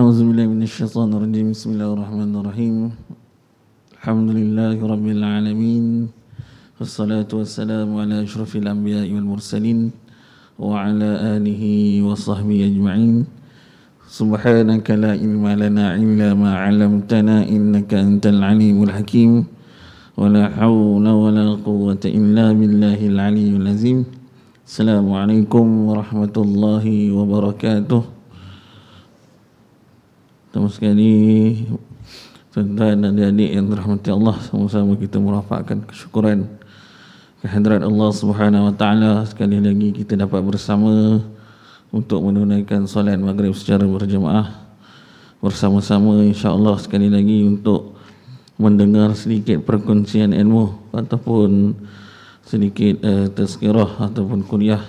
A'udzubillahi minasyaitonirrajim. Bismillahirrahmanirrahim. Alhamdulillahi rabbil alamin. Wassalatu wassalamu ala asyrafil anbiya'i wal mursalin wa ala alihi wa sahbihi ajma'in. Subhanaka la ilma lana illa ma 'allamtana innaka antal alimul hakim. Wa la hawla wa la quwwata illa billahil aliyyil azim. Assalamualaikum warahmatullahi wabarakatuh. Pertama sekali, tuan-tuan dan adik yang dirahmati Allah, sama-sama kita merafakkan kesyukuran kehadirat Allah Subhanahu wa taala. Sekali lagi kita dapat bersama untuk menunaikan solat maghrib secara berjemaah bersama-sama, insya-Allah, sekali lagi untuk mendengar sedikit perkongsian ilmu ataupun sedikit tazkirah ataupun kuliah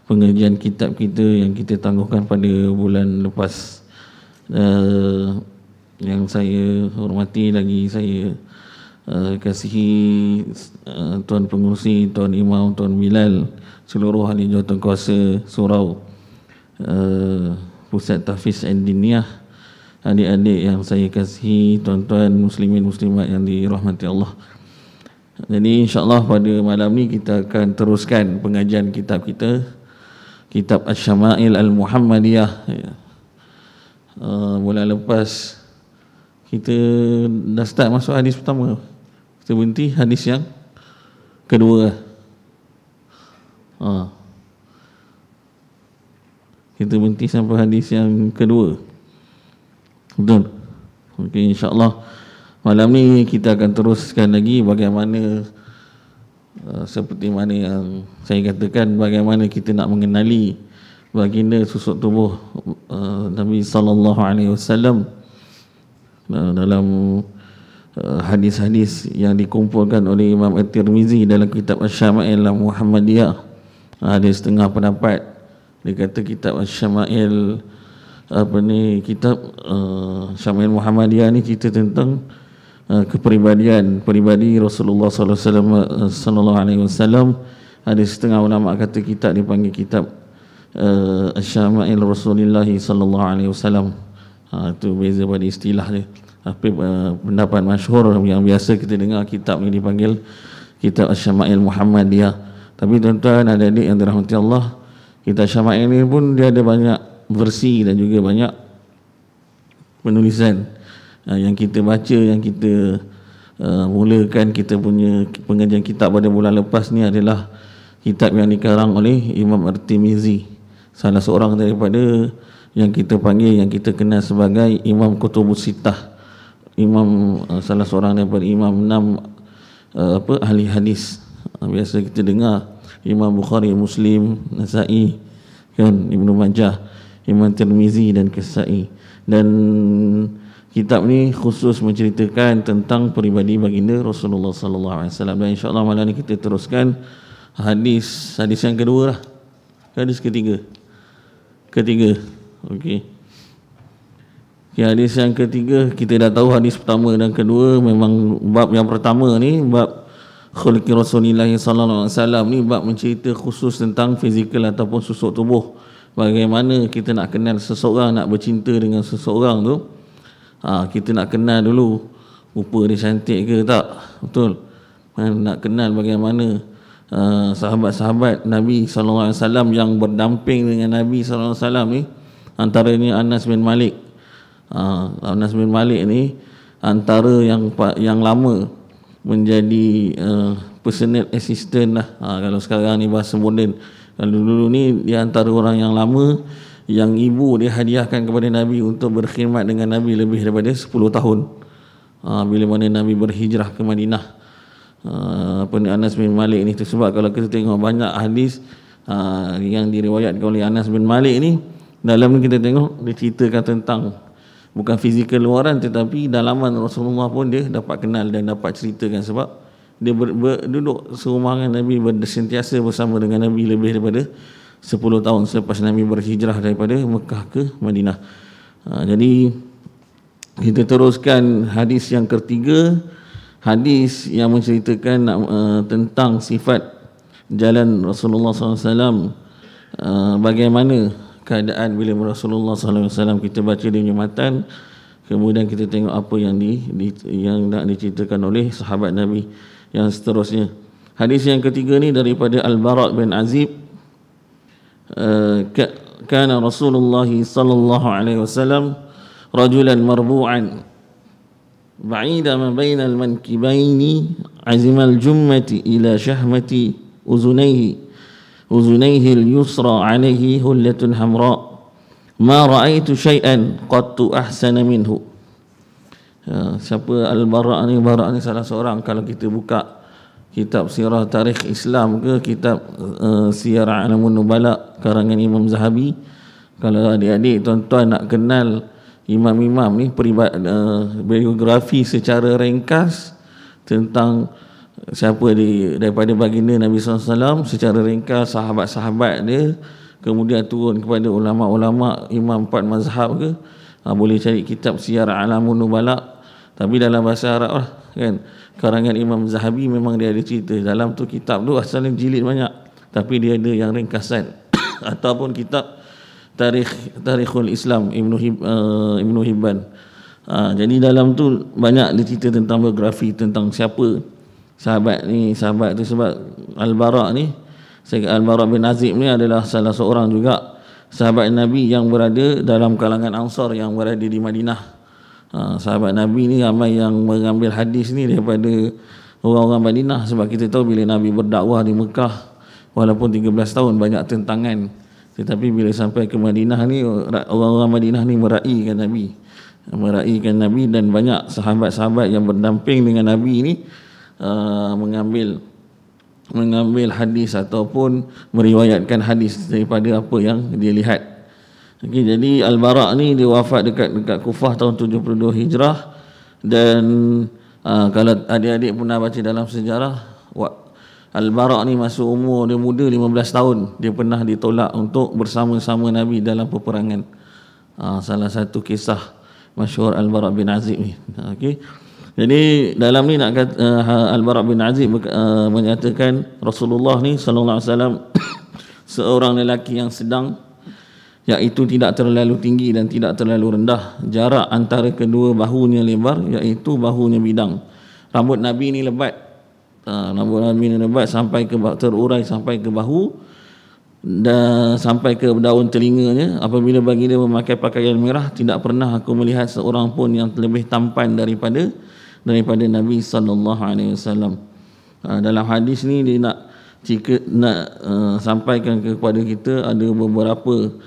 pengajian kitab kita yang kita tangguhkan pada bulan lepas. Yang saya hormati lagi, saya kasihi Tuan Pengurusi, Tuan Imam, Tuan Bilal, seluruh ahli jawatankuasa surau Pusat Tahfiz Al-Diniyah, adik-adik yang saya kasihi, tuan-tuan muslimin muslimat yang dirahmati Allah. Jadi insya-Allah pada malam ni kita akan teruskan pengajian kitab kita, kitab Asy-Syama'il Al-Muhammadiyah. Bulan lepas kita dah start masuk hadis pertama, kita berhenti hadis yang kedua. Kita berhenti sampai hadis yang kedua, betul? Okey, insya-Allah malam ni kita akan teruskan lagi bagaimana seperti mana yang saya katakan, bagaimana kita nak mengenali baginda susuk tubuh Nabi sallallahu alaihi wasallam dalam hadis-hadis yang dikumpulkan oleh Imam At-Tirmizi dalam kitab Asy-Syama'il Al-Muhammadiyah. Ada setengah pendapat dia kata kitab Asy-Syama'il kitab Syama'il Muhammadiyah ni cerita tentang kepribadian pribadi Rasulullah sallallahu alaihi wasallam. Ada setengah ulama kata kitab dipanggil kitab Asy-Syama'il Rasulullah sallallahu alaihi wasallam. Itu beza pada istilah dia. Tapi pendapat masyhur yang biasa kita dengar, kitab ni dipanggil kitab Asy-Syama'il Muhammadiyah. Tapi tuan-tuan adik-adik yang dirahmati Allah, kitab Syama'il ni pun dia ada banyak versi dan juga banyak penulisan. Yang kita baca, yang kita mulakan kita punya pengajian kitab pada bulan lepas ni adalah kitab yang dikarang oleh Imam At-Tirmizi, salah seorang daripada yang kita panggil, yang kita kenal sebagai Imam Kutubus Sittah, imam, salah seorang daripada imam 6 ahli hadis. Biasa kita dengar Imam Bukhari, Muslim, Nasa'i, kan, Ibnu Majah, Imam Tirmizi dan Kasai. Dan kitab ni khusus menceritakan tentang peribadi baginda Rasulullah sallallahu alaihi wasallam. Dan insya-Allah malam ni kita teruskan hadis yang kedua lah. Hadis ketiga. Okey. Hadis yang ketiga, kita dah tahu hadis pertama dan kedua. Memang bab yang pertama ni, bab khuluqi Rasulillah sallallahu alaihi wasallam ni, bab mencerita khusus tentang fizikal ataupun susuk tubuh. Bagaimana kita nak kenal seseorang, nak bercinta dengan seseorang tu, kita nak kenal dulu rupa dia cantik ke tak, betul? Nak kenal bagaimana sahabat-sahabat Nabi sallallahu alaihi wasallam yang berdamping dengan Nabi sallallahu alaihi wasallam ni, antaranya Anas bin Malik. Anas bin Malik ni antara yang lama menjadi personal assistant lah, kalau sekarang ni bahasa moden. Kalau dulu ni dia antara orang yang lama yang ibu dia hadiahkan kepada Nabi untuk berkhidmat dengan Nabi lebih daripada 10 tahun. Bila mana Nabi berhijrah ke Madinah. Anas bin Malik ni, sebab kalau kita tengok banyak hadis yang diriwayatkan oleh Anas bin Malik ni, dalam ni kita tengok dia ceritakan tentang bukan fizikal luaran, tetapi dalaman Rasulullah pun dia dapat kenal dan dapat ceritakan, sebab dia duduk serumah dengan Nabi, bersentiasa bersama dengan Nabi lebih daripada 10 tahun selepas Nabi berhijrah daripada Mekah ke Madinah. Jadi kita teruskan hadis yang ketiga, hadis yang menceritakan tentang sifat jalan Rasulullah SAW, bagaimana keadaan bila Rasulullah SAW, kita baca dia punya matan, kemudian kita tengok apa yang yang nak diceritakan oleh sahabat Nabi yang seterusnya. Hadis yang ketiga ni daripada Al-Bara' bin Azib, kana Rasulullah sallallahu alaihi wasallam rajulan marbu'an ba'ida ma baina al-mankibaini azima al-jummati ila shahmati uzunaihi al-yusra alaihi hullatun hamra ma ra'aitu syai'an qattu ahsana minhu. Siapa Al-Bara' ni? Bara' ni salah seorang, kalau kita buka kitab sirah tarikh Islam ke kitab Siyar A'lamun Nubala karangan Imam Zahabi, kalau adik-adik tuan-tuan nak kenal imam-imam ni, biografi secara ringkas tentang siapa daripada baginda Nabi SAW secara ringkas, sahabat-sahabat dia, kemudian turun kepada ulama-ulama imam 4 mazhab ke, boleh cari kitab Siyar A'lamun Nubala, tapi dalam bahasa Arab lah kan. Karangan Imam Zahabi memang dia ada cerita dalam tu. Kitab tu asalnya jilid banyak, tapi dia ada yang ringkasan ataupun kitab Tarikhul Islam Ibnu Hibban. Jadi dalam tu banyak dia cerita tentang biografi, tentang siapa sahabat ni. Sahabat tu sebab Al-Bara' ni, Al-Bara' bin Azib ni adalah salah seorang juga sahabat Nabi yang berada dalam kalangan Ansar yang berada di Madinah. Sahabat Nabi ni ramai yang mengambil hadis ni daripada orang-orang Madinah, sebab kita tahu bila Nabi berdakwah di Mekah, walaupun 13 tahun banyak tentangan, tetapi bila sampai ke Madinah ni, orang-orang Madinah ni meraihkan Nabi, dan banyak sahabat-sahabat yang berdamping dengan Nabi ni mengambil hadis ataupun meriwayatkan hadis daripada apa yang dia lihat. Okay, jadi Al-Bara' ni dia wafat dekat Kufah tahun 72 Hijrah, dan kalau adik-adik pernah baca dalam sejarah, Al-Bara' ni masa umur dia muda 15 tahun dia pernah ditolak untuk bersama-sama Nabi dalam peperangan. Salah satu kisah masyhur Al-Bara' bin Azib ni. Okay. Jadi dalam ni nak kata, Al-Bara' bin Azib menyatakan Rasulullah ni sallallahu alaihi wasallam seorang lelaki yang sedang, iaitu tidak terlalu tinggi dan tidak terlalu rendah. Jarak antara kedua bahunya lebar, iaitu bahunya bidang. Rambut Nabi ni lebat, sampai ke terurai sampai ke bahu dan sampai ke daun telinganya. Apabila baginda memakai pakaian merah, tidak pernah aku melihat seorang pun yang lebih tampan daripada Nabi sallallahu alaihi wasallam. Dalam hadis ni dia nak sampaikan kepada kita ada beberapa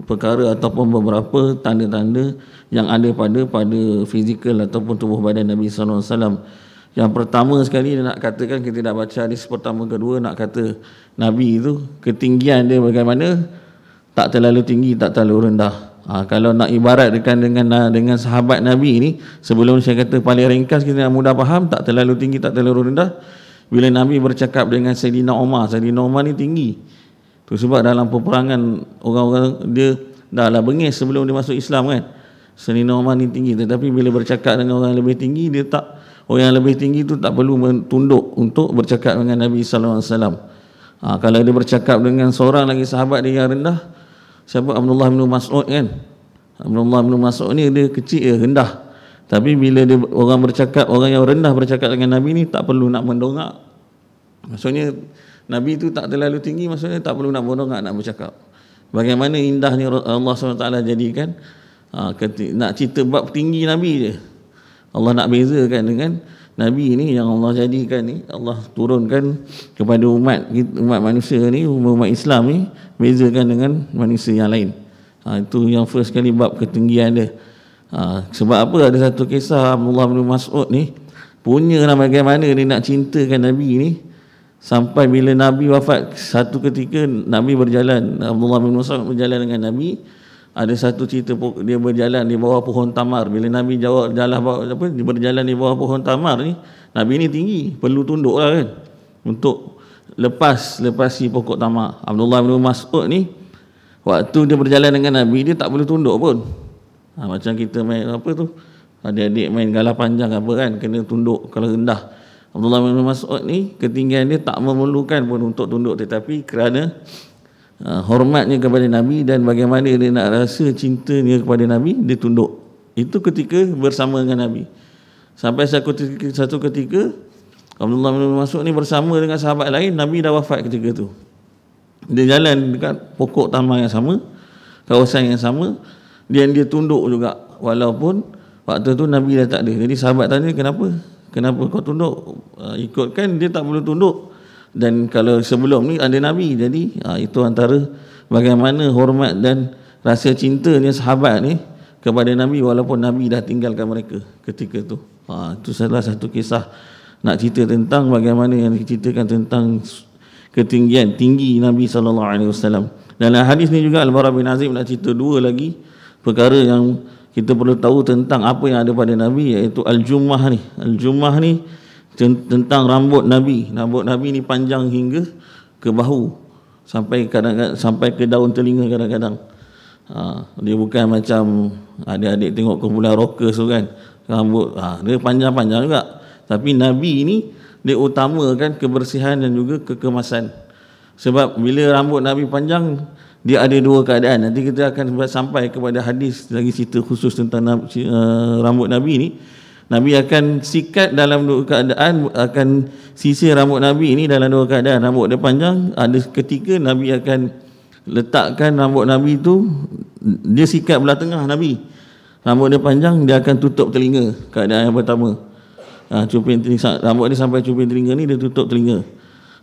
perkara ataupun beberapa tanda-tanda yang ada pada fizikal ataupun tubuh badan Nabi sallallahu alaihi wasallam. Yang pertama sekali dia nak katakan, kita dah baca hadis pertama kedua, nak kata Nabi itu ketinggian dia bagaimana, tak terlalu tinggi, tak terlalu rendah. Kalau nak ibaratkan dengan sahabat Nabi ni, sebelum saya kata paling ringkas kita nak mudah faham, tak terlalu tinggi, tak terlalu rendah. Bila Nabi bercakap dengan Sayyidina Umar ni tinggi. Tu sebab dalam peperangan orang-orang dia dah lah bengis sebelum dia masuk Islam kan. Sayyidina Umar ni tinggi, tetapi bila bercakap dengan orang yang lebih tinggi, orang yang lebih tinggi tu tak perlu tunduk untuk bercakap dengan Nabi sallallahu alaihi wasallam. Kalau dia bercakap dengan seorang lagi sahabat dia yang rendah, siapa? Abdullah bin Mas'ud kan. Abdullah bin Mas'ud ni dia kecil, rendah. Tapi bila orang yang rendah bercakap dengan Nabi ni, tak perlu nak mendongak. Maksudnya Nabi tu tak terlalu tinggi, maksudnya tak perlu nak mendongak nak bercakap. Bagaimana indahnya Allah SWT jadikan, nak cerita bab tinggi Nabi je, Allah nak bezakan dengan Nabi ni yang Allah jadikan ni, Allah turunkan kepada umat manusia ni, umat Islam ni, bezakan dengan manusia yang lain. Itu yang first kali bab ketinggian dia. Sebab apa? Ada satu kisah Abdullah bin Mas'ud ni punya bagaimana dia nak cintakan Nabi ni, sampai bila Nabi wafat, satu ketika Nabi berjalan, Abdullah bin Mas'ud berjalan dengan Nabi. Ada satu cerita dia berjalan di bawah pohon tamar. Bila Nabi berjalan di bawah pohon tamar ni, Nabi ni tinggi, perlu tunduk lah kan, untuk lepasi pokok tamar. Abdullah bin Mas'ud ni waktu dia berjalan dengan Nabi, dia tak boleh tunduk pun. Macam kita main adik-adik main galah panjang apa kan, kena tunduk kalau rendah. Abdullah bin Mas'ud ni ketinggian dia tak memerlukan pun untuk tunduk, tetapi kerana hormatnya kepada Nabi dan bagaimana dia nak rasa cintanya kepada Nabi, dia tunduk. Itu ketika bersama dengan Nabi. Sampai satu ketika Abdullah bin Mas'ud ni bersama dengan sahabat lain, Nabi dah wafat ketika tu. Dia jalan dekat pokok taman yang sama, kawasan yang sama, dia tunduk juga walaupun waktu tu Nabi dah tak ada. Jadi sahabat tanya, kenapa kau tunduk? Ikutkan dia tak perlu tunduk, dan kalau sebelum ni ada Nabi. Jadi itu antara bagaimana hormat dan rasa cintanya sahabat ni kepada Nabi walaupun Nabi dah tinggalkan mereka ketika tu. Itu salah satu kisah nak cerita tentang bagaimana yang diceritakan tentang tinggi Nabi SAW. Dalam hadis ni juga Al-Bara bin Azib nak cerita dua lagi perkara yang kita perlu tahu tentang apa yang ada pada Nabi, iaitu Al-Jummah ni. Al-Jummah ni tentang rambut Nabi. Rambut Nabi ni panjang hingga ke bahu, sampai kadang-kadang sampai ke daun telinga kadang-kadang. Dia bukan macam adik-adik tengok kumpulan rockers tu kan, rambut dia panjang-panjang juga. Tapi Nabi ni dia utamakan kebersihan dan juga kekemasan. Sebab bila rambut Nabi panjang, dia ada dua keadaan. Nanti kita akan sampai kepada hadis lagi cerita khusus tentang rambut Nabi ni. Nabi akan sikat dalam dua keadaan, akan sisir rambut Nabi ni dalam dua keadaan. Rambut dia panjang, ada ketika Nabi akan letakkan rambut Nabi tu, dia sikat belah tengah Nabi. Rambut dia panjang, dia akan tutup telinga. Keadaan yang pertama, cuping telinga, rambut dia sampai cuping telinga ni, dia tutup telinga.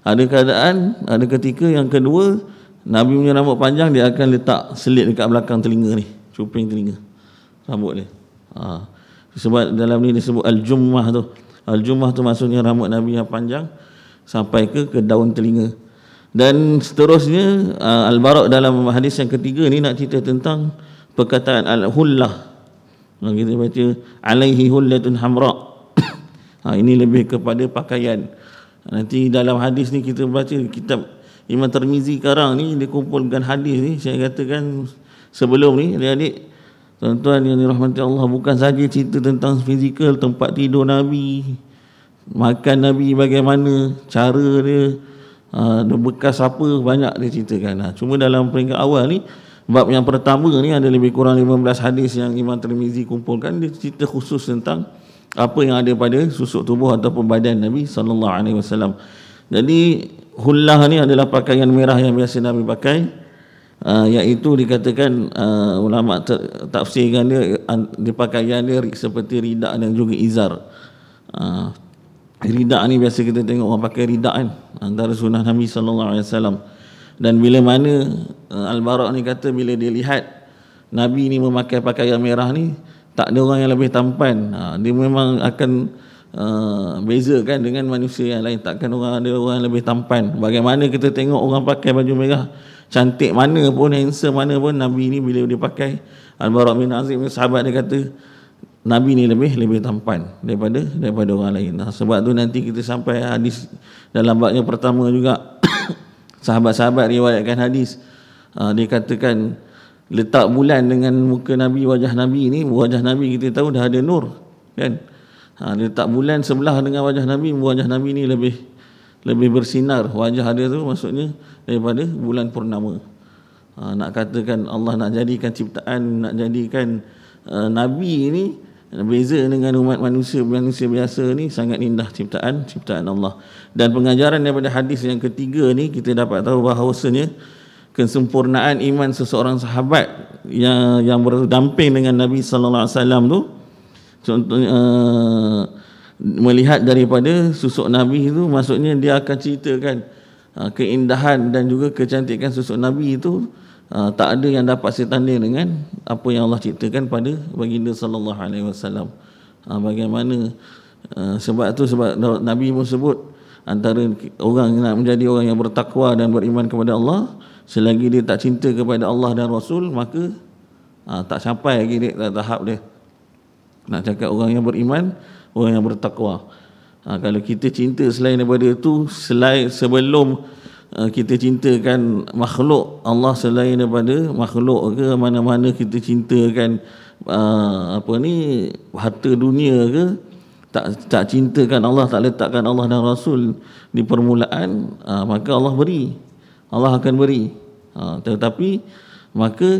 Ada ketika yang kedua, Nabi punya rambut panjang, dia akan letak selit dekat belakang telinga ni, cuping telinga rambut dia. Sebab dalam ni disebut Al-Jummah tu. Al-Jummah tu maksudnya rambut Nabi yang panjang sampai ke daun telinga. Dan seterusnya Al-Bara' dalam hadis yang ketiga ni nak cerita tentang perkataan Al-Hullah. Kita baca alaihi hullatun hamra. Ini lebih kepada pakaian. Nanti dalam hadis ni kita baca kitab Imam Tirmizi sekarang ni, dia kumpulkan hadis ni. Saya katakan sebelum ni, adik-adik, tuan-tuan yang dirahmati Allah, bukan saja cerita tentang fizikal, tempat tidur Nabi, makan Nabi bagaimana, cara dia, bekas apa, banyak dia ceritakan. Cuma dalam peringkat awal ni, bab yang pertama ni ada lebih kurang 15 hadis yang Imam Tirmizi kumpulkan. Dia cerita khusus tentang apa yang ada pada susuk tubuh ataupun badan Nabi SAW. Jadi hullah ni adalah pakaian merah yang biasa Nabi pakai, iaitu dikatakan ulama tafsirkan dia, di pakaian dia seperti ridak dan juga izar. Ridak ni biasa kita tengok orang pakai ridak kan, antara sunnah Nabi SAW. Dan bila mana Al-Bara' ni kata bila dia lihat Nabi ni memakai pakaian merah ni, tak ada orang yang lebih tampan. Dia memang akan bezakan dengan manusia yang lain. Takkan ada orang yang lebih tampan. Bagaimana kita tengok orang pakai baju merah, cantik mana pun, handsome mana pun, Nabi ni bila dia pakai, Al-Bara' bin Azib ni sahabat, dia kata Nabi ni lebih tampan daripada orang lain. Sebab tu nanti kita sampai hadis dalam bab yang pertama juga sahabat-sahabat riwayatkan hadis, dia katakan letak bulan dengan muka Nabi, wajah Nabi ni, wajah Nabi kita tahu dah ada nur kan. Letak bulan sebelah dengan wajah Nabi ni lebih bersinar wajah dia tu, maksudnya daripada bulan purnama. Nak katakan Allah nak jadikan ciptaan, nak jadikan Nabi ni beza dengan umat manusia biasa ni, sangat indah ciptaan Allah. Dan pengajaran daripada hadis yang ketiga ni, kita dapat tahu bahawasanya kesempurnaan iman seseorang sahabat yang berdamping dengan Nabi sallallahu alaihi wasallam tu, contohnya melihat daripada susuk Nabi itu, maksudnya dia akan ceritakan keindahan dan juga kecantikan susuk Nabi itu, tak ada yang dapat setanding dengan apa yang Allah ciptakan pada baginda sallallahu alaihi wasallam. Bagaimana sebab Nabi pun sebut antara orang yang nak menjadi orang yang bertakwa dan beriman kepada Allah, selagi dia tak cinta kepada Allah dan Rasul, maka tak sampai lagi dia tahap dia. Nak cakap orang yang beriman, orang yang bertakwa. Kalau kita cinta selain daripada itu, sebelum kita cintakan makhluk Allah selain daripada makhluk ke, mana-mana kita cintakan harta dunia ke, tak cintakan Allah, tak letakkan Allah dan Rasul di permulaan, maka Allah akan beri. Tetapi maka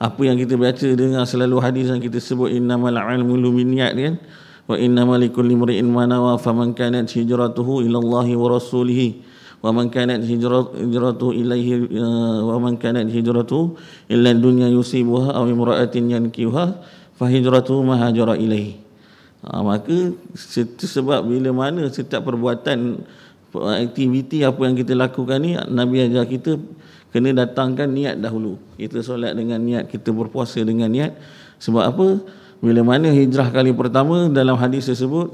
apa yang kita baca dengan selalu hadis yang kita sebut innamal a'malu binniyat kan, wa innamal likulli imri'in ma nawa faman kanat hijratuhu ila Allah wa rasulih wa man kanat hijratuhu ilaihi wa man kanat hijratuhu illa dunya yusibuha aw imra'atin yankihuha fa hijratuhu ma hajara ilaihi. Maka sebab bila mana setiap perbuatan aktiviti apa yang kita lakukan ni, Nabi ajar kita kena datangkan niat dahulu. Kita solat dengan niat, kita berpuasa dengan niat. Sebab apa? Bila mana hijrah kali pertama, dalam hadis tersebut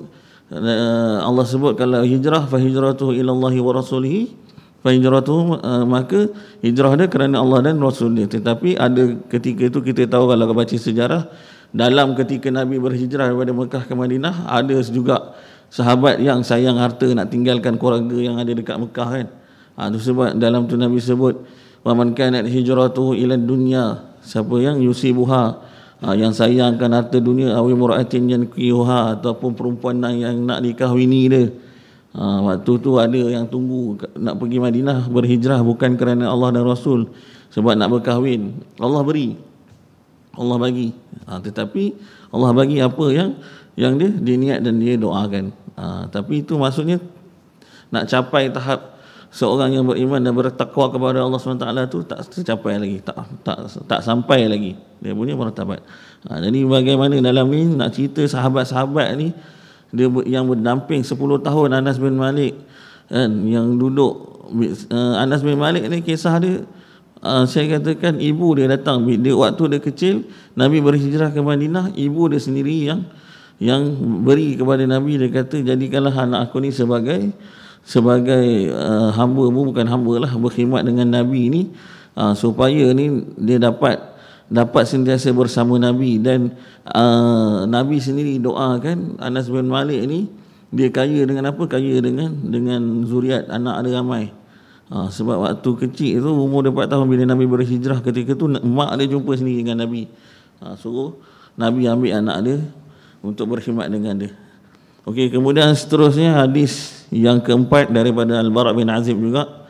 Allah sebut kalau hijrah fa hijratuhu ila Allah wa rasulih fa hijratuhu, maka hijrah dia kerana Allah dan Rasul dia. Tetapi ada ketika itu kita tahu, kalau baca sejarah, dalam ketika Nabi berhijrah daripada Mekah ke Madinah, ada juga sahabat yang sayang harta nak tinggalkan keluarga yang ada dekat Mekah kan. Itu sebab dalam tu Nabi sebut wa man kanat hijratuhu ila dunya, siapa yang yusibuha, yang sayangkan harta dunia, awi mura'atin yankihuha, ataupun perempuan yang nak dikahwini dia. Waktu tu ada yang tunggu nak pergi Madinah berhijrah bukan kerana Allah dan Rasul, sebab nak berkahwin. Allah beri, Allah bagi, tetapi Allah bagi apa yang dia niat dan dia doakan. Tapi itu maksudnya nak capai tahap seorang yang beriman dan bertakwa kepada Allah SWT tu tak tercapai lagi, tak sampai lagi dia punya martabat. Jadi bagaimana dalam ni nak cerita sahabat-sahabat ni, dia yang berdamping 10 tahun Anas bin Malik kan, yang duduk Anas bin Malik ni kisah dia, saya katakan ibu dia datang, dia waktu dia kecil Nabi berhijrah ke Madinah, ibu dia sendiri yang beri kepada Nabi. Dia kata, jadikanlah anak aku ni sebagai hamba-mu, bukan hamba lah, berkhidmat dengan Nabi ni, supaya ni dia dapat sentiasa bersama Nabi. Dan Nabi sendiri doakan Anas bin Malik ni, dia kaya dengan apa? Kaya dengan zuriat, anak ada ramai. Sebab waktu kecil tu, umur dia 4 tahun, bila Nabi berhijrah, ketika tu mak dia jumpa sendiri dengan Nabi, suruh Nabi ambil anak dia untuk berkhidmat dengan dia. Okey, kemudian seterusnya hadis yang keempat daripada Al-Bara' bin Azib juga.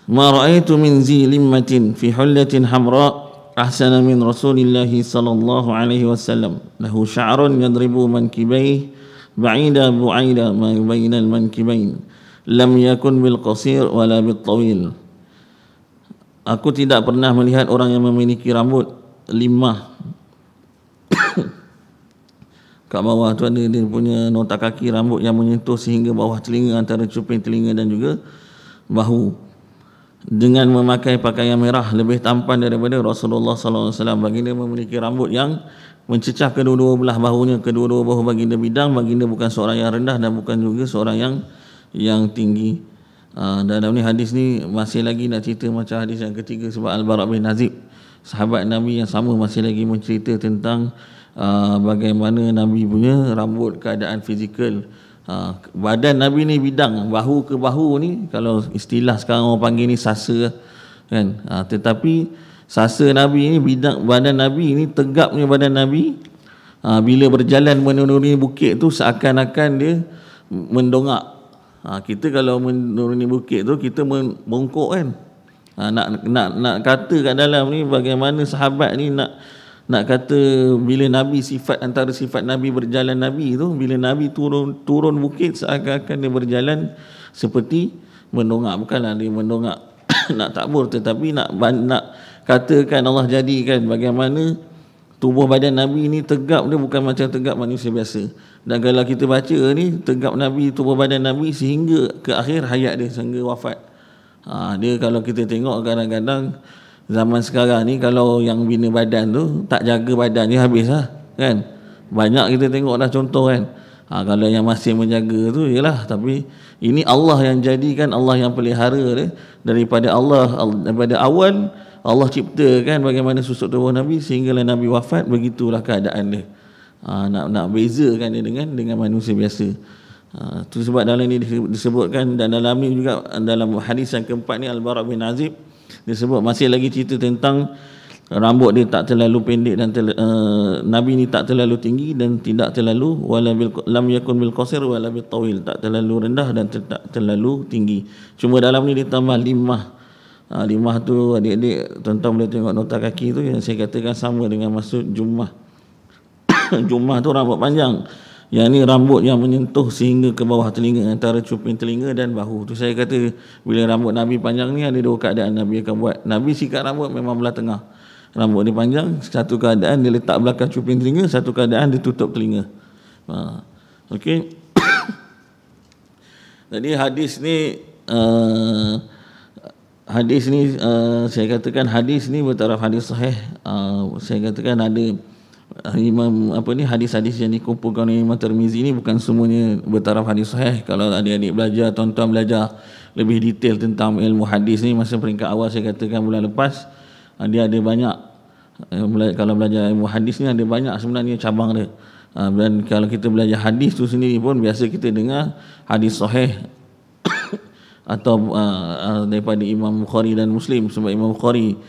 Ma ra'aitu min zi limmatin fi hullatin hamra ahsana min Rasulillah sallallahu alaihi wasallam lahu sya'run yadribu mankibayhi ba'ida bu'aida ma bainal mankibain lam yakun bil qasir wala bil tawil. Aku tidak pernah melihat orang yang memiliki rambut limah kat bawah tu ada dia punya nota kaki, rambut yang menyentuh sehingga bawah telinga, antara cuping telinga dan juga bahu, dengan memakai pakaian merah, lebih tampan daripada Rasulullah sallallahu alaihi wasallam. Baginda memiliki rambut yang mencecah kedua-dua belah bahunya, kedua-dua bahu baginda bidang. Baginda bukan seorang yang rendah dan bukan juga seorang yang tinggi. Dalam ni hadis ni masih lagi nak cerita macam hadis yang ketiga, sebab Al-Bara' bin Azib, sahabat Nabi yang sama, masih lagi mencerita tentang bagaimana Nabi punya rambut, keadaan fizikal. Badan Nabi ni bidang, bahu ke bahu ni, kalau istilah sekarang orang panggil ni sasa kan. Tetapi sasa Nabi ni bidang, badan Nabi ni tegapnya badan Nabi. Bila berjalan menuruni bukit tu seakan-akan dia mendongak. Kita kalau menuruni bukit tu kita membongkok kan. Nak kata kat dalam ni bagaimana sahabat ni nak kata bila Nabi, sifat antara sifat Nabi berjalan Nabi tu, bila Nabi turun bukit seakan-akan dia berjalan seperti mendongak. Bukanlah dia mendongak nak takbur, tetapi nak katakan Allah jadikan bagaimana tubuh badan Nabi ni tegap dia bukan macam tegap manusia biasa. Dan kalau kita baca ni, tegap Nabi, tubuh badan Nabi sehingga ke akhir hayat dia, sehingga wafat. Dia kalau kita tengok kadang-kadang zaman sekarang ni, kalau yang bina badan tu tak jaga badan dia habis lah kan. Banyak kita tengok dah contoh kan. Kalau yang masih menjaga tu ialah, tapi ini Allah yang jadikan, Allah yang pelihara dia daripada daripada awal Allah ciptakan bagaimana susuk tubuh Nabi sehinggalah Nabi wafat. Begitulah keadaan dia. Nak bezakan dia dengan manusia biasa. Tu sebab dalam ni disebutkan, dan dalam ni juga dalam hadis yang keempat ni Al-Bara' bin Azib disebut masih lagi cerita tentang rambut dia tak terlalu pendek dan Nabi ni tak terlalu tinggi dan tidak terlalu lam yakun bil qasir wala bil tawil, tak terlalu rendah dan tak terlalu tinggi. Cuma dalam ni ditambah limah. Limah tu adik-adik tuan-tuan boleh tengok nota kaki tu yang saya katakan sama dengan maksud jummah. Jummah tu rambut panjang. Yang ni rambut yang menyentuh sehingga ke bawah telinga, antara cuping telinga dan bahu. Tu saya kata bila rambut Nabi panjang ni ada dua keadaan Nabi akan buat. Nabi sikat rambut memang belah tengah. Rambut dia panjang, satu keadaan dia letak belakang cuping telinga, satu keadaan dia tutup telinga. Okey. Jadi hadis ni saya katakan hadis ni bertaraf hadis sahih. Saya katakan ada Imam hadis-hadis yang dikumpulkan oleh Imam Tirmizi ni bukan semuanya bertaraf hadis sahih. Kalau adik-adik belajar, tuan-tuan belajar lebih detail tentang ilmu hadis ni, masa peringkat awal saya katakan bulan lepas, dia ada banyak, kalau belajar ilmu hadis ni ada banyak sebenarnya cabang dia. Dan kalau kita belajar hadis tu sendiri pun biasa kita dengar hadis sahih atau daripada Imam Bukhari dan Muslim, sebab Imam Bukhari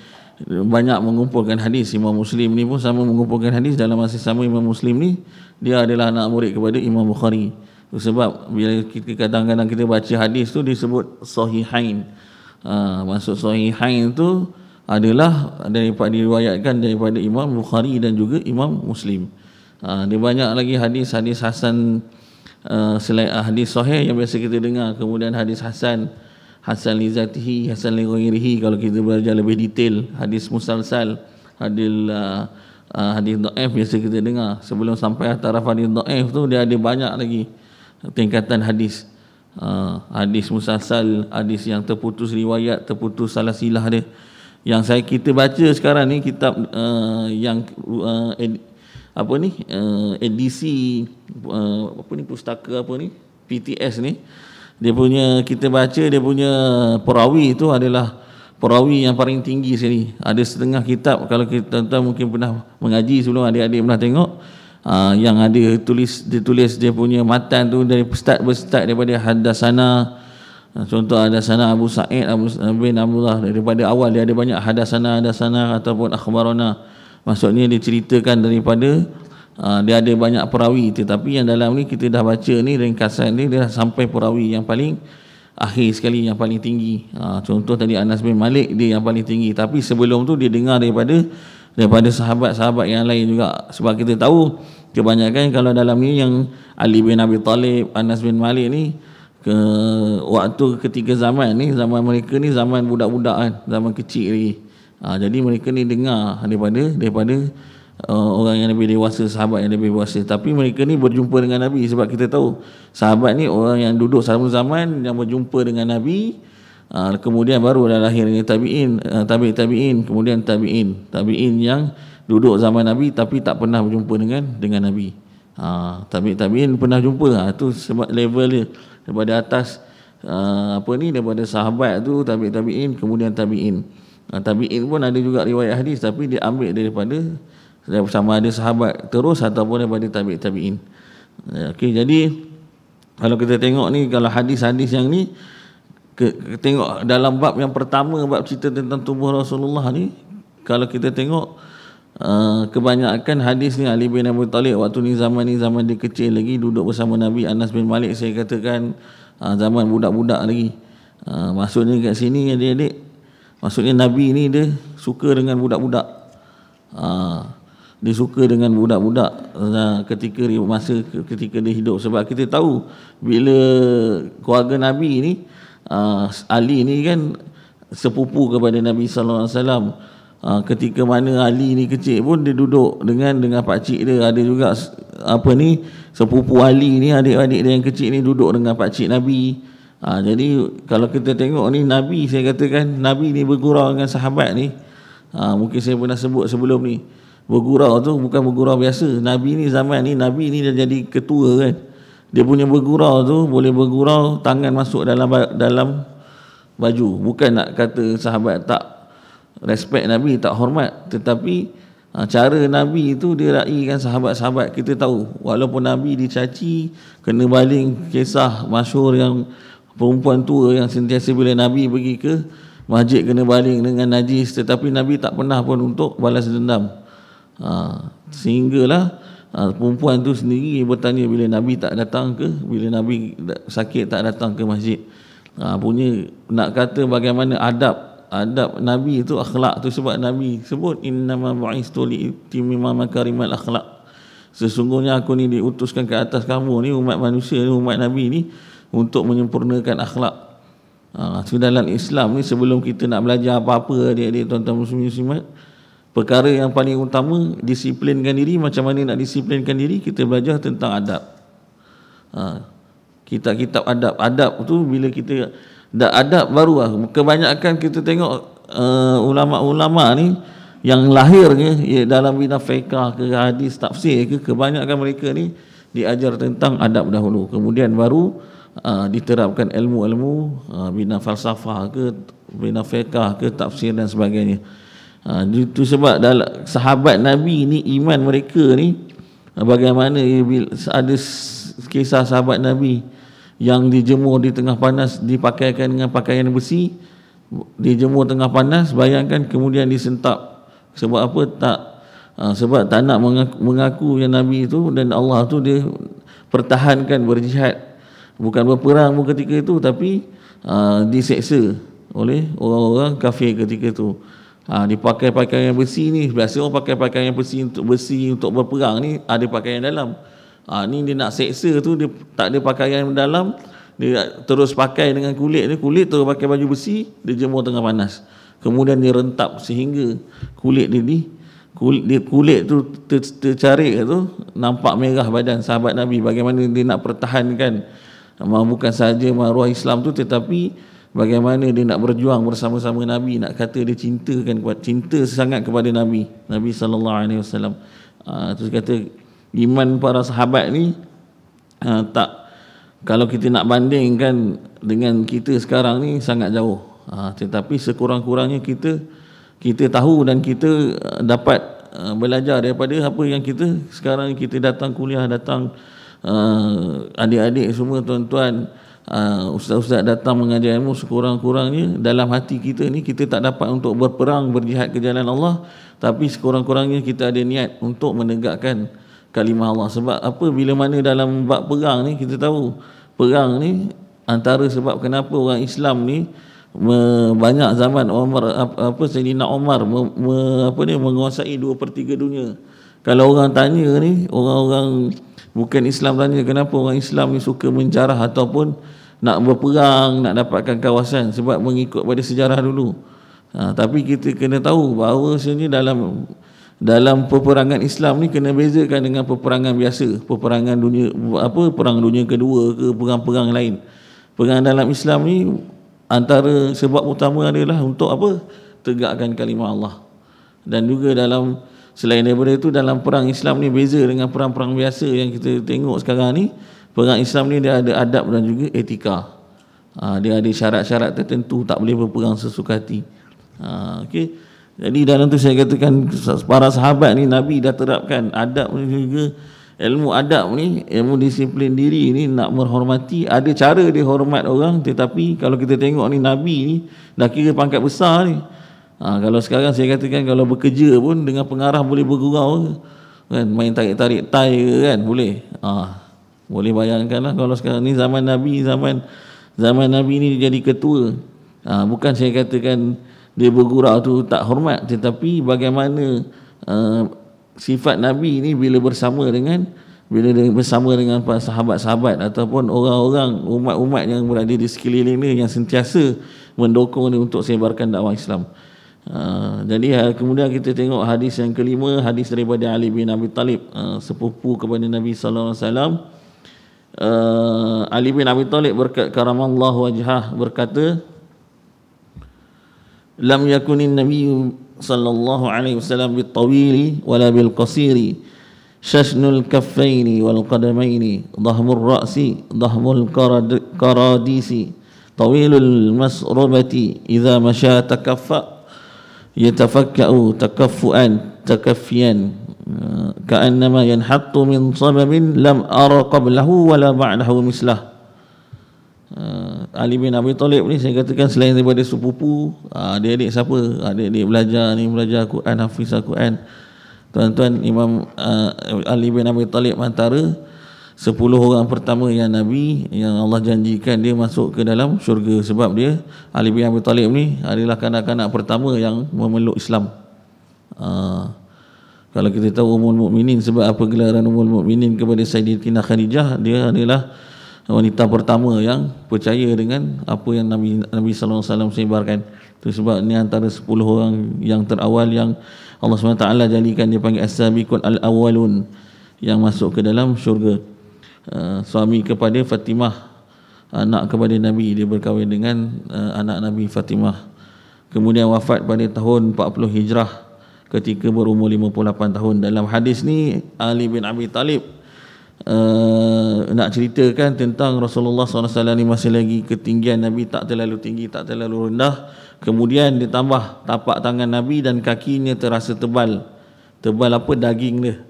banyak mengumpulkan hadis. Imam Muslim ni pun sama mengumpulkan hadis. Dalam masa sama Imam Muslim ni dia adalah anak murid kepada Imam Bukhari. Sebab bila kita kadang-kadang kita baca hadis tu disebut sahihain. Maksud sahihain tu adalah diriwayatkan daripada Imam Bukhari dan juga Imam Muslim. Dia banyak lagi hadis-hadis hasan, selain hadis sahih yang biasa kita dengar. Kemudian hadis hasan li zatihi, hasan li ghairihi. Kalau kita belajar lebih detail, hadis musalsal, hadis dhaif biasa kita dengar. Sebelum sampai taraf hadis dhaif tu dia ada banyak lagi tingkatan hadis. Hadis musalsal, hadis yang terputus riwayat, terputus salah silah dia. Yang kita baca sekarang ni kitab edisi pustaka PTS ni, dia punya, kita baca dia punya perawi itu adalah perawi yang paling tinggi sekali. Ada setengah kitab, kalau kita tuan-tuan mungkin pernah mengaji sebelum, adik-adik pernah tengok, yang ada ditulis dia punya matan tu dari start daripada hadasana. Contoh hadasana Abu Sa'id bin Abdullah, daripada awal dia ada banyak hadasana ataupun akhbarana. Maksudnya dia ceritakan daripada dia ada banyak perawi, tetapi yang dalam ni kita dah baca ni ringkasan ni, dia dah sampai perawi yang paling akhir sekali, yang paling tinggi. Contoh tadi Anas bin Malik, dia yang paling tinggi, tapi sebelum tu dia dengar daripada sahabat-sahabat yang lain juga. Sebab kita tahu kebanyakan kalau dalam ni yang Ali bin Abi Talib, Anas bin Malik ni, waktu ketika zaman mereka ni zaman budak-budak kan, zaman kecil lagi. Jadi mereka ni dengar daripada orang yang lebih dewasa, sahabat yang lebih dewasa. Tapi mereka ni berjumpa dengan Nabi, sebab kita tahu sahabat ni orang yang duduk satu zaman yang berjumpa dengan Nabi. Kemudian baru dah lahirnya tabi'in, kemudian tabi'in yang duduk zaman Nabi tapi tak pernah berjumpa dengan Nabi. Tabi'in pernah jumpa. Tu sebab level dia daripada atas, daripada sahabat tu tabi'in, kemudian tabi'in. Tabi'in pun ada juga riwayat hadis, tapi dia ambil daripada sama ada sahabat terus ataupun daripada tabi'in. Okey, jadi kalau kita tengok ni, kalau hadis-hadis yang ni, tengok dalam bab yang pertama, bab cerita tentang tubuh Rasulullah ni, kalau kita tengok kebanyakan hadis ni Ali bin Abi Talib waktu ni zaman dia kecil lagi, duduk bersama Nabi. Anas bin Malik saya katakan zaman budak-budak lagi. Maksudnya kat sini adik-adik, maksudnya Nabi ni dia suka dengan budak-budak. Dia suka dengan budak-budak ketika dia hidup. Sebab kita tahu bila keluarga Nabi ni, Ali ni kan sepupu kepada Nabi sallallahu alaihi wasallam. Ketika mana Ali ni kecil pun dia duduk dengan pakcik dia. Ada juga sepupu Ali ni, adik-adik dia yang kecil ni duduk dengan pakcik Nabi. Jadi kalau kita tengok ni, Nabi, saya katakan Nabi ni bergurau dengan sahabat ni. Mungkin saya pernah sebut sebelum ni, bergurau tu bukan bergurau biasa. Nabi ni zaman ni, Nabi ni dah jadi ketua kan. Dia punya bergurau tu boleh bergurau tangan masuk dalam baju. Bukan nak kata sahabat tak respect Nabi, tak hormat, tetapi cara Nabi tu dia raikan sahabat-sahabat. Kita tahu walaupun Nabi dicaci, kena baling, kisah masyhur yang perempuan tua yang sentiasa bila Nabi pergi ke masjid kena baling dengan najis, tetapi Nabi tak pernah pun untuk balas dendam. Sehinggalah perempuan tu sendiri bertanya bila Nabi tak datang ke, bila Nabi sakit tak datang ke masjid. Punya nak kata bagaimana adab adab Nabi itu akhlak tu, sebab Nabi sebut innama bu'istu li'timima makarimal akhlak, sesungguhnya aku ni diutuskan ke atas kamu ni umat manusia ni, umat Nabi ni untuk menyempurnakan akhlak. So dalam Islam ni, sebelum kita nak belajar apa-apa adik-adik tuan-tuan muslimat, perkara yang paling utama disiplinkan diri. Macam mana nak disiplinkan diri? Kita belajar tentang adab. Kitab-kitab adab. Adab tu bila kita dah adab baru lah. Kebanyakan kita tengok ulama-ulama ni yang lahirnya dalam bidang fiqh ke hadis tafsir ke, kebanyakan mereka ni diajar tentang adab dahulu, kemudian baru diterapkan ilmu-ilmu bidang falsafah ke, bidang fiqh ke, tafsir dan sebagainya. Itu sebab dalam sahabat Nabi ni, iman mereka ni bagaimana, ada kisah sahabat Nabi yang dijemur di tengah panas, dipakaikan dengan pakaian besi, dijemur tengah panas, bayangkan, kemudian disentap. Sebab apa? Sebab tak nak mengaku yang Nabi itu, dan Allah tu dia pertahankan berjihad, bukan berperang pun ketika itu, tapi diseksa oleh orang-orang kafir ketika itu. Dipakai pakaian besi ni, biasa orang pakai pakaian besi untuk berperang ni, ada pakaian dalam. Ni dia nak seksa tu, dia tak ada pakaian dalam, dia terus pakai dengan kulit ni, kulit terus pakai baju besi, dia jemur tengah panas, kemudian dia rentap sehingga kulit tu tercarik tu, nampak merah badan sahabat Nabi. Bagaimana dia nak pertahankan bukan sahaja maruah Islam tu, tetapi bagaimana dia nak berjuang bersama-sama Nabi, nak kata dia cinta sangat kepada Nabi sallallahu alaihi wasallam. Terus kata iman para sahabat ni tak, kalau kita nak bandingkan dengan kita sekarang ni sangat jauh. Tetapi sekurang-kurangnya kita tahu dan kita dapat belajar daripada apa yang kita sekarang, kita datang kuliah, datang adik-adik semua, tuan-tuan, ustaz-ustaz datang mengajar ilmu, sekurang-kurangnya dalam hati kita ni kita tak dapat untuk berperang, berjihad ke jalan Allah, tapi sekurang-kurangnya kita ada niat untuk menegakkan kalimah Allah. Sebab apa? Bila mana dalam bab perang ni, kita tahu perang ni antara sebab kenapa orang Islam ni banyak zaman Sayyidina Umar menguasai 2/3 dunia. Kalau orang tanya ni, orang-orang bukan Islam tanya kenapa orang Islam ni suka menjarah ataupun nak berperang, nak dapatkan kawasan, sebab mengikut pada sejarah dulu. Tapi kita kena tahu bahawa sebenarnya dalam peperangan Islam ni kena bezakan dengan peperangan biasa, peperangan dunia, perang dunia kedua ke, perang-perang lain. Perang dalam Islam ni antara sebab utama adalah untuk apa? Tegakkan kalimah Allah. Dan juga selain daripada itu, dalam perang Islam ni beza dengan perang-perang biasa yang kita tengok sekarang ni. Perang Islam ni dia ada adab dan juga etika. Dia ada syarat-syarat tertentu, tak boleh berperang sesuka hati. Okey. Jadi dalam tu saya katakan para sahabat ni Nabi dah terapkan adab ni juga, ilmu adab ni, ilmu disiplin diri ni, nak menghormati. Ada cara dia hormat orang, tetapi kalau kita tengok ni Nabi ni dah kira pangkat besar ni. Kalau sekarang saya katakan kalau bekerja pun dengan pengarah boleh bergurau kan, main tarik-tarik tai kan, boleh. Boleh bayangkanlah kalau sekarang ni zaman Nabi, zaman Nabi ni jadi ketua. Bukan saya katakan dia bergurau tu tak hormat, tetapi bagaimana sifat Nabi ni bila bersama dengan para sahabat-sahabat ataupun orang-orang umat-umat yang berada di sekeliling ni, yang sentiasa mendukung ni untuk sebarkan dakwah Islam. Jadi kemudian kita tengok hadis yang kelima, hadis daripada Ali bin Abi Talib, sepupu kepada Nabi sallallahu alaihi wasallam. Ali bin Abi Talib karamallahu wajhah berkata, lam yakunin nabiyyu sallallahu alaihi wasallam bitawili wala bilqasiri shashnul kaffaini wal qadamaini dhahmur ra'si dhahmul qaradisi tawilul masrubati idza masya takaffa yatafakka'u takaffuan takaffiyan ka'annama yanhattu min sababin lam ara qablahu wala ba'dahu mislah. Ali bin Abi Talib ni saya katakan selain daripada sepupu, adik-adik siapa? Adik-adik belajar Quran, hafiz Quran. Tuan-tuan, Imam Ali bin Abi Talib antara 10 orang pertama yang Nabi yang Allah janjikan dia masuk ke dalam syurga, sebab dia Ali bin Abi Talib ni adalah kanak-kanak pertama yang memeluk Islam. Kalau kita tahu Ummul Mukminin, sebab apa gelaran Ummul Mukminin kepada Sayyidatina Khadijah, dia adalah wanita pertama yang percaya dengan apa yang Nabi sallallahu alaihi wasallam sebarkan. Itu sebab ni antara 10 orang yang terawal yang Allah SWT jadikan dia panggil as-sabiqun al-awwalun, yang masuk ke dalam syurga. Suami kepada Fatimah, anak kepada Nabi, dia berkahwin dengan anak Nabi Fatimah. Kemudian wafat pada tahun 40 Hijrah ketika berumur 58 tahun. Dalam hadis ni Ali bin Abi Talib nak ceritakan tentang Rasulullah SAW ni masih lagi ketinggian Nabi tak terlalu tinggi, tak terlalu rendah. Kemudian ditambah tapak tangan Nabi dan kakinya terasa tebal. Tebal apa? Daging dia.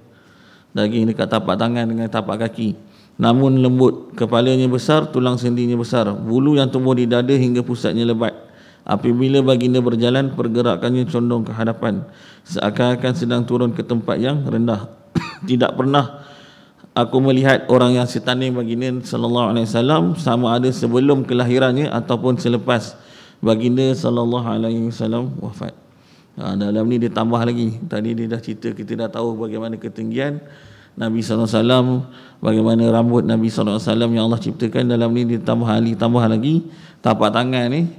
Daging dekat tapak tangan dengan tapak kaki. Namun lembut, kepalanya besar, tulang sendinya besar, bulu yang tumbuh di dada hingga pusatnya lebat. Apabila baginda berjalan, pergerakannya condong ke hadapan, seakan-akan sedang turun ke tempat yang rendah. Tidak pernah aku melihat orang yang setanding baginda sallallahu alaihi wasallam, sama ada sebelum kelahirannya ataupun selepas baginda sallallahu alaihi wasallam wafat. Dalam ni dia tambah lagi. Tadi dia dah cerita, kita dah tahu bagaimana ketinggian Nabi SAW, bagaimana rambut Nabi SAW yang Allah ciptakan. Dalam ni dia tambah lagi tapak tangan ni.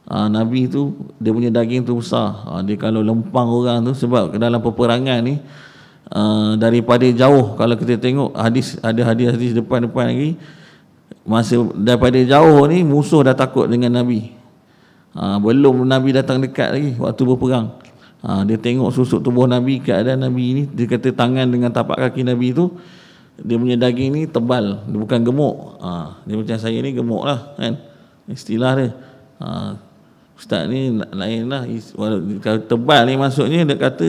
Nabi tu dia punya daging tu besar. Dia kalau lempang orang tu, sebab dalam peperangan ni daripada jauh, kalau kita tengok hadis, ada hadis depan lagi, masa daripada jauh ni musuh dah takut dengan Nabi. Belum Nabi datang dekat lagi waktu berperang. Dia tengok susuk tubuh Nabi, keadaan Nabi ni, dia kata tangan dengan tapak kaki Nabi tu, dia punya daging ni tebal, dia bukan gemuk. Dia macam saya ni gemuk lah kan, istilah dia. Ustaz ni lain lah. Kalau tebal ni maksudnya dia kata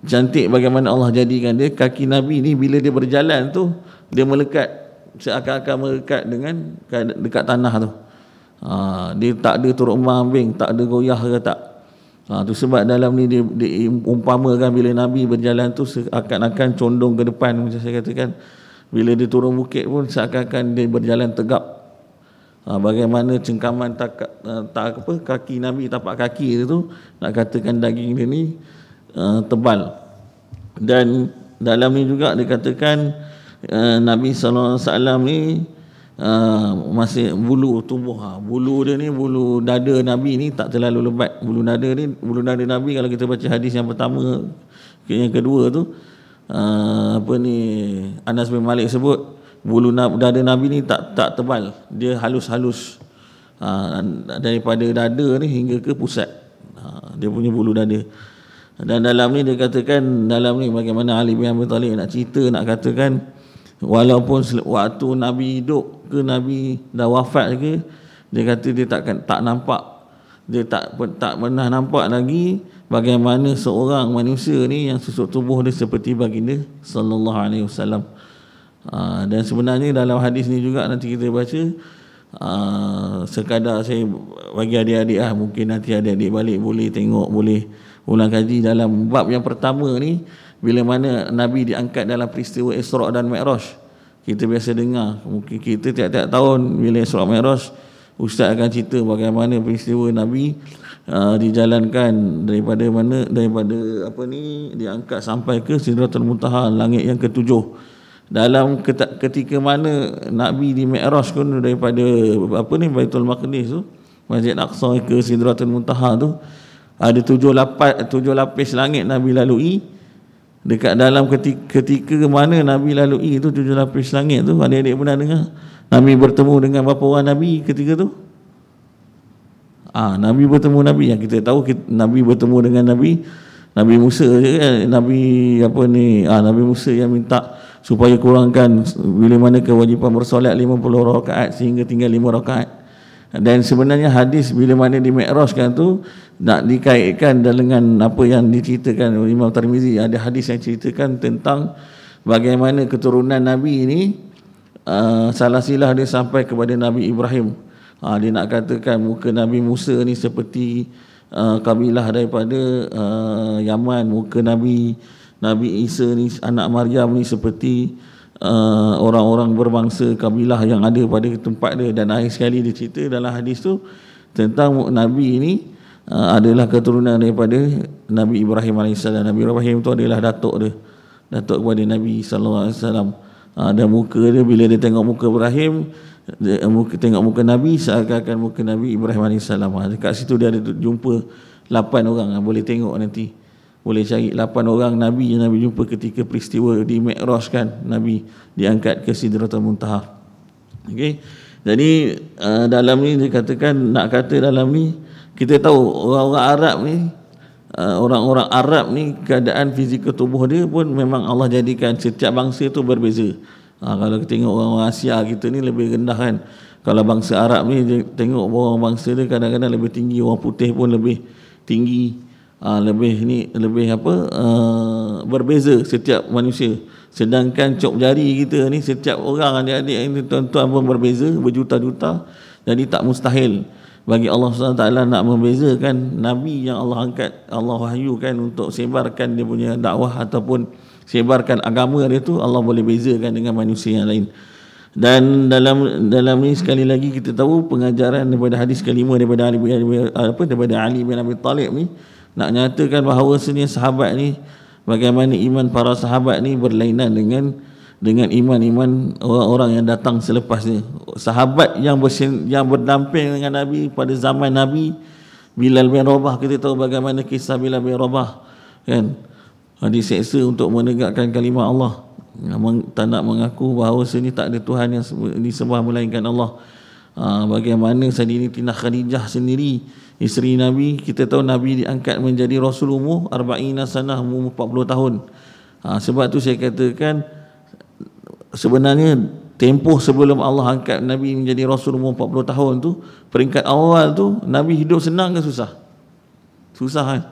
cantik bagaimana Allah jadikan dia. Kaki Nabi ni bila dia berjalan tu, dia melekat, seakan-akan melekat dengan dekat tanah tu. Dia tak ada turun ambing, tak ada goyah ke tak. Tu sebab dalam ni dia umpamakan bila Nabi berjalan tu seakan-akan condong ke depan, macam saya katakan. Bila dia turun bukit pun seakan-akan dia berjalan tegap. Bagaimana cengkaman kaki Nabi, tapak kaki tu, nak katakan daging dia ni tebal. Dan dalam ni juga dikatakan Nabi SAW ni masih bulu tubuh, bulu dia ni, bulu dada Nabi ni tak terlalu lebat. Bulu dada Nabi, kalau kita baca hadis yang pertama, yang kedua tu Anas bin Malik sebut bulu dada Nabi ni tak tebal, dia halus-halus, daripada dada ni hingga ke pusat, dia punya bulu dada. Dan dalam ni dia katakan, dalam ni bagaimana Ali bin Abi Talib nak cerita, nak katakan walaupun waktu Nabi hidup ke Nabi dah wafat ke, dia kata dia tak nampak, dia tak pernah nampak lagi bagaimana seorang manusia ni yang susuk tubuh dia seperti baginda sallallahu alaihi wasallam. Dan sebenarnya dalam hadis ni juga nanti kita baca, sekadar saya bagi adik-adik mungkin nanti adik-adik balik boleh tengok, boleh ulang kaji. Dalam bab yang pertama ni, bila mana Nabi diangkat dalam peristiwa Isra' dan Mi'raj, kita biasa dengar, mungkin kita tiap-tiap tahun bila Isra' Mi'raj, Ustaz akan cerita bagaimana peristiwa Nabi dijalankan daripada diangkat sampai ke Sidratul Muntaha, langit yang ketujuh. Dalam ketika mana Nabi di Mi'raj pun daripada Baitul Maqdis tu, Masjid Aqsa ke Sidratul Muntaha tu, ada tujuh lapis langit Nabi lalui. Dekat dalam ketika mana Nabi lalui itu 7 lapis langit tu, adik-adik pernah dengar Nabi bertemu dengan berapa orang Nabi ketika tu? Nabi bertemu Nabi, yang kita tahu Nabi bertemu dengan Nabi Musa je kan. Nabi Musa yang minta supaya kurangkan bila mana kewajipan bersolat 50 rakaat sehingga tinggal 5 rakaat. Dan sebenarnya hadis bila mana di Mi'rajkan tu nak dikaitkan dengan apa yang diceritakan oleh Imam Tirmizi. Ada hadis yang ceritakan tentang bagaimana keturunan Nabi ini salah silah dia sampai kepada Nabi Ibrahim. Dia nak katakan muka Nabi Musa ni seperti kabilah daripada Yaman, muka Nabi Isa ni anak Maryam ni seperti orang-orang berbangsa kabilah yang ada pada tempat dia. Dan akhir sekali dia cerita dalam hadis tu tentang Nabi ini adalah keturunan daripada Nabi Ibrahim AS. Nabi Ibrahim tu adalah datuk dia, datuk kepada Nabi SAW. Dan muka dia, bila dia tengok muka Ibrahim, tengok muka Nabi, seakan-akan muka Nabi Ibrahim AS. Dekat situ dia ada jumpa 8 orang, boleh tengok nanti, boleh cari 8 orang Nabi yang Nabi jumpa ketika peristiwa di Mi'raj kan, Nabi diangkat ke Sidratul Muntaha. Okey. Jadi dalam ni dia katakan, nak kata dalam ni kita tahu orang-orang Arab ni, orang-orang Arab ni keadaan fizikal tubuh dia pun memang Allah jadikan setiap bangsa tu berbeza. Kalau kita tengok orang Asia kita ni lebih rendah kan. Kalau bangsa Arab ni tengok orang bangsa dia kadang-kadang lebih tinggi, orang putih pun lebih tinggi, lebih berbeza setiap manusia. Sedangkan cop jari kita ni setiap orang adik-adik ini tuan-tuan pun berbeza, berjuta-juta. Jadi tak mustahil bagi Allah SWT nak membezakan Nabi yang Allah angkat, Allah wahyukan untuk sebarkan dia punya dakwah ataupun sebarkan agama dia tu, Allah boleh bezakan dengan manusia yang lain. Dan dalam ni sekali lagi kita tahu pengajaran daripada hadis kelima daripada Ali bin Abi Talib ni nak nyatakan bahawa sebenarnya sahabat ni, bagaimana iman para sahabat ni berlainan dengan iman-iman orang-orang yang datang selepasnya. Sahabat yang berdamping dengan Nabi pada zaman Nabi, Bilal bin Rabah, kita tahu bagaimana kisah Bilal bin Rabah kan, diseksa untuk menegakkan kalimah Allah, tak nak mengaku bahawa sini tak ada Tuhan yang disembah melainkan Allah. Bagaimana Sayyidatina Khadijah sendiri, isteri Nabi, kita tahu Nabi diangkat menjadi Rasul umur 40 sanah, umur 40 tahun. Sebab tu saya katakan sebenarnya tempoh sebelum Allah angkat Nabi menjadi Rasul umur 40 tahun tu, peringkat awal tu Nabi hidup senang ke susah? Susah kan?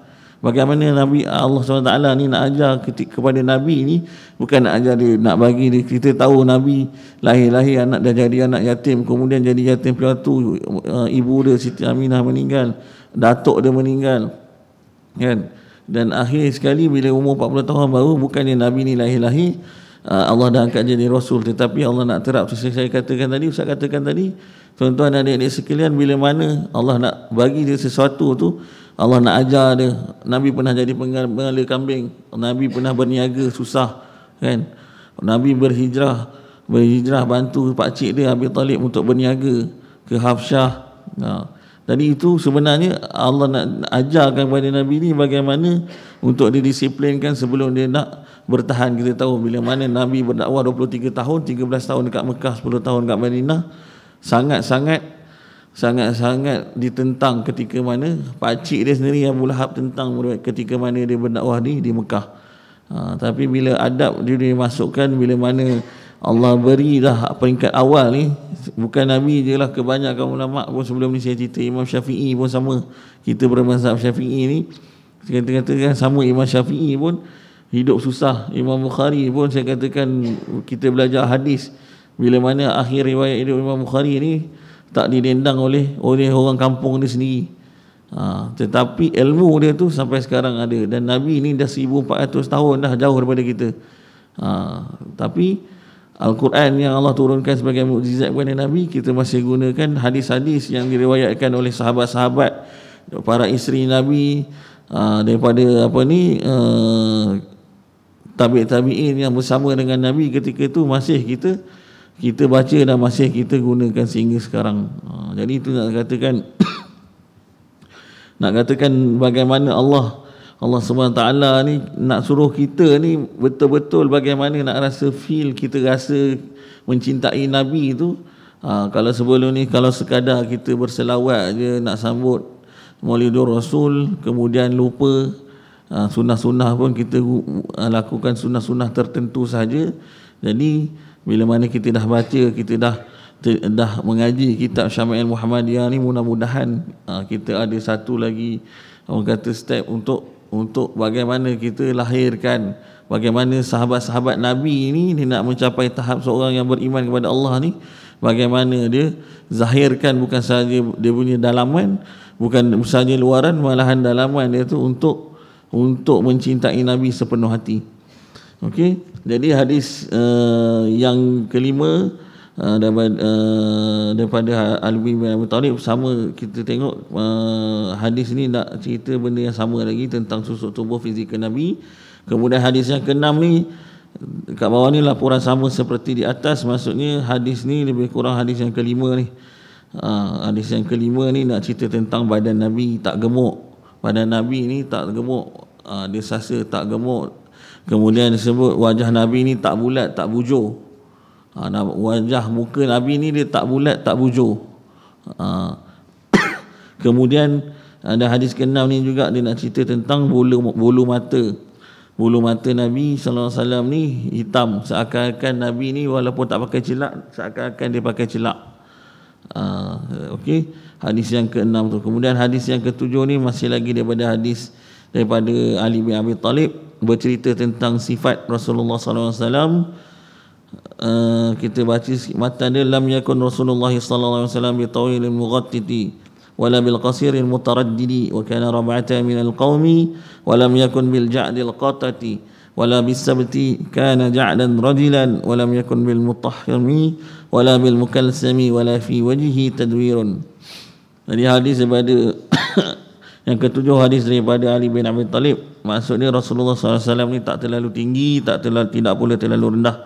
Bagaimana Nabi Allah SWT ni nak ajar kepada Nabi ni, bukan nak ajar dia, nak bagi dia. Kita tahu Nabi lahir anak dah jadi anak yatim, kemudian jadi yatim piatu, ibu dia Siti Aminah meninggal, datuk dia meninggal kan. Dan akhir sekali bila umur 40 tahun baru, bukannya Nabi ni lahir Allah dah angkat jadi Rasul, tetapi Allah nak terap. Saya katakan tadi, Ustaz katakan tadi, tuan-tuan dan adik-adik sekalian, bila mana Allah nak bagi dia sesuatu tu, Allah nak ajar dia. Nabi pernah jadi pengala kambing, Nabi pernah berniaga susah kan, Nabi berhijrah bantu pakcik dia Abi Talib untuk berniaga ke Habsyah. Jadi itu sebenarnya Allah nak ajarkan kepada Nabi ni bagaimana untuk didisiplinkan sebelum dia nak bertahan. Kita tahu bila mana Nabi berdakwah 23 tahun, 13 tahun dekat Mekah, 10 tahun dekat Madinah, sangat-sangat ditentang ketika mana pakcik dia sendiri Abu Lahab tentang ketika mana dia berdakwah di Mekah. Tapi bila adab dia dimasukkan, bila mana Allah beri dah peringkat awal ni, bukan Nabi je lah, kebanyakan ulama pun sebelum ni saya cerita, Imam Syafi'i pun sama. Kita bermazhab Syafi'i ni, kita katakan sama, Imam Syafi'i pun hidup susah. Imam Bukhari pun saya katakan, kita belajar hadis, bila mana akhir riwayat hidup Imam Bukhari ni tak didendang oleh orang kampung dia sendiri. Tetapi ilmu dia tu sampai sekarang ada. Dan Nabi ni dah 1400 tahun dah jauh daripada kita. Tapi Al-Quran yang Allah turunkan sebagai mukjizat kepada Nabi, kita masih gunakan hadis-hadis yang diriwayatkan oleh sahabat-sahabat, para isteri Nabi, daripada tabi'in yang bersama dengan Nabi ketika itu, masih kita baca dan masih kita gunakan sehingga sekarang. Jadi itu nak katakan bagaimana Allah SWT ni nak suruh kita ni betul-betul bagaimana nak rasa feel, kita rasa mencintai Nabi tu. Kalau sebelum ni kalau sekadar kita berselawat je nak sambut Maulidur Rasul, kemudian lupa sunnah-sunnah pun kita lakukan sunnah-sunnah tertentu saja. Jadi bila mana kita dah baca, kita dah mengaji kitab Syama'il Muhammadiyah ni, mudah-mudahan kita ada satu lagi orang kata step untuk bagaimana kita lahirkan, bagaimana sahabat-sahabat Nabi ni dia nak mencapai tahap seorang yang beriman kepada Allah ni, bagaimana dia zahirkan bukan sahaja dia punya dalaman, bukan sahaja luaran, malahan dalaman dia tu untuk mencintai Nabi sepenuh hati. Okey. Jadi hadis yang kelima daripada Ali bin Abi Talib, sama kita tengok hadis ni nak cerita benda yang sama lagi tentang susuk tubuh fizikal Nabi. Kemudian hadis yang keenam ni kat bawah ni laporan sama seperti di atas, maksudnya hadis ni lebih kurang hadis yang kelima ni. Hadis yang kelima ni nak cerita tentang badan Nabi tak gemuk. Badan Nabi ni tak gemuk, dia sasa tak gemuk. Kemudian disebut wajah Nabi ni tak bulat, tak bujur. Wajah muka Nabi ni dia tak bulat, tak bujur. Kemudian ada hadis ke-6 ni juga, dia nak cerita tentang bulu mata. Bulu mata Nabi SAW ni hitam, seakan-akan Nabi ni walaupun tak pakai celak, seakan-akan dia pakai celak. Okey, hadis yang ke-6 tu. Kemudian hadis yang ke-7 ni masih lagi daripada hadis daripada Ali bin Abi Talib, bercerita tentang sifat Rasulullah SAW. Kita baca matan dia, lam yakun Rasulullah sallallahu alaihi wasallam bi tawilil mughattiti wala bil qasiril mutaraddidi wa kana rab'atan min al qaumi wa lam yakun bil ja'dil qatati wala bis sabti kana ja'dan rajulan wa lam yakun bil mutahhimi wala bil mukalsami wala fi wajhihi tadwirun. Jadi hadis daripada yang ketujuh, hadis daripada Ali bin Abi Talib, maksudnya Rasulullah SAW ni tak terlalu tinggi, tidak pula terlalu rendah.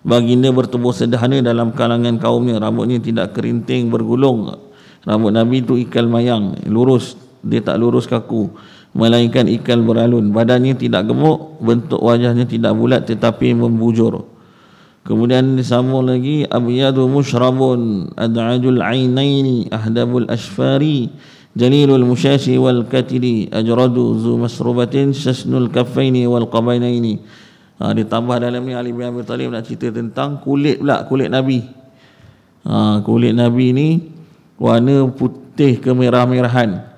Baginda bertubuh sederhana dalam kalangan kaumnya, rambutnya tidak kerinting bergulung. Rambut Nabi tu ikal mayang, lurus, dia tak lurus kaku, melainkan ikal beralun. Badannya tidak gemuk, bentuk wajahnya tidak bulat tetapi membujur. Kemudian disambung lagi, abyadu mushrabun ad'ajul ainaini ahdabul ashfari jalilul musyashi wal katili ajradu zu masrubatin syasnul kaffaini wal qabainaini. Ditambah dalam ni Ali bin Abi Talib nak cerita tentang kulit pula, kulit Nabi. Kulit Nabi ni warna putih kemerah-merahan.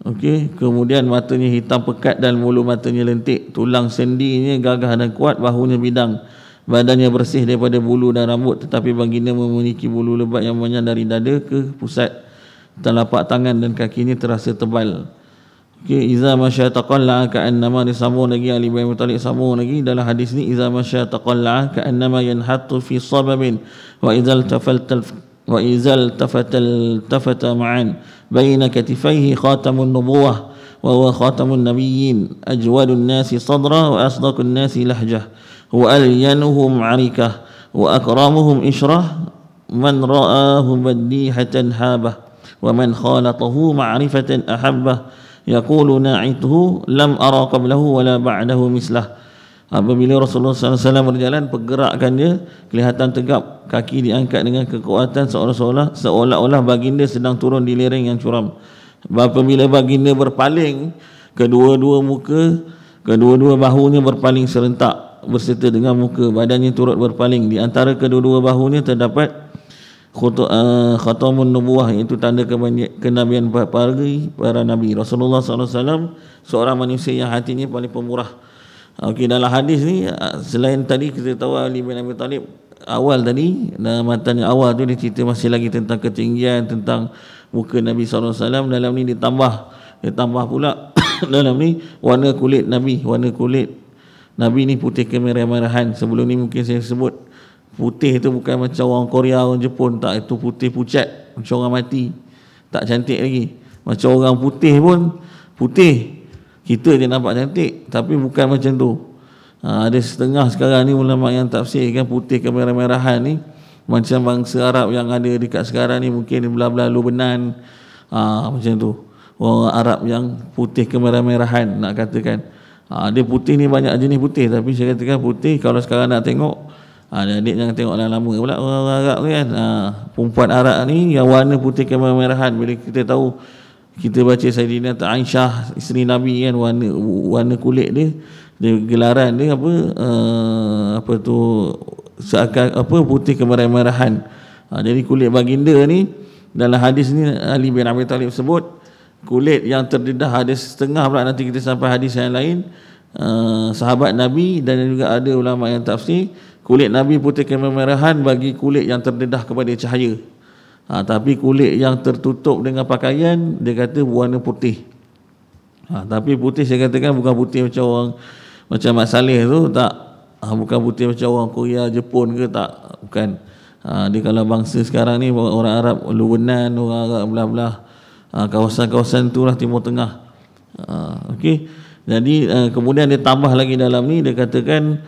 Okey, kemudian matanya hitam pekat dan bulu matanya lentik, tulang sendinya gagah dan kuat, bahunya bidang, badannya bersih daripada bulu dan rambut, tetapi baginda memiliki bulu lebat yang banyak dari dada ke pusat telapak tangan dan kakinya terasa tebal. Okey, iza masya taqalla ka'annama, disambung lagi Ali bin Abi Talib sambung lagi dalam hadis ni, iza masya taqalla ka'annama yanhattu fi sababin wa idzal tafata ma'an baina katifaihi khatamun nubuwah wa huwa khatamun nabiyyin ajwadun nasi sadra wa asdaqun nasi lahjah wa alyanuhum 'arikah wa akramuhum ishrah man ra'ahu badihatan habah wa man khalatahu ma'rifatan ahabbah yaqulu na'ituhu lam ara qablahu wala ba'dahu mislah. Apabila Rasulullah SAW berjalan, pergerakan dia kelihatan tegap, kaki diangkat dengan kekuatan seolah-olah baginda sedang turun di lereng yang curam. Apabila baginda berpaling, kedua-dua bahunya berpaling serentak berserta dengan muka, badannya turut berpaling. Di antara kedua-dua bahunya terdapat khatamun nubuwah, iaitu tanda kenabian para nabi. Rasulullah SAW seorang manusia yang hatinya paling pemurah. Okey, dalam hadis ni selain tadi kita tahu Ali bin Abi Talib awal tadi, dalam matan yang awal tu dia cerita masih lagi tentang ketinggian, tentang muka Nabi SAW. Dalam ni ditambah pula dalam ni warna kulit Nabi. Warna kulit Nabi ni putih kemerah-merahan. Sebelum ni mungkin saya sebut putih tu bukan macam orang Korea, orang Jepun, tak, itu putih pucat macam orang mati, tak cantik lagi. Macam orang putih pun putih, kita je nampak cantik, tapi bukan macam tu. Ada setengah sekarang ni ulama yang tafsirkan putih kemerah-merahan ni macam bangsa Arab yang ada dekat sekarang ni, mungkin belah-belah Lebanon, macam tu. Orang Arab yang putih kemerah-merahan nak katakan. Dia putih ni banyak jenis putih, tapi saya katakan putih kalau sekarang nak tengok, adik jangan tengok lama pula orang Arab kan. Perempuan Arab ni yang warna putih kemerah-merahan, bila kita tahu, kita baca Sayyidina Aisyah isteri Nabi kan, warna kulit dia gelaran dia seakan putih kemerah-merahan. Jadi kulit baginda ni dalam hadis ni Ali bin Abi Talib sebut kulit yang terdedah, ada setengah pula nanti kita sampai hadis yang lain, sahabat Nabi dan juga ada ulama yang tafsir kulit Nabi putih kemerah-merahan bagi kulit yang terdedah kepada cahaya. Tapi kulit yang tertutup dengan pakaian dia kata warna putih. Tapi putih saya katakan bukan putih macam macam Mat Saleh tu tak, bukan putih macam orang Korea, Jepun ke, tak, bukan. Dia kalau bangsa sekarang ni orang Arab, Lebanon, orang Arab belah-belah kawasan-kawasan itulah Timur Tengah. Okey. Jadi kemudian dia tambah lagi dalam ni, dia katakan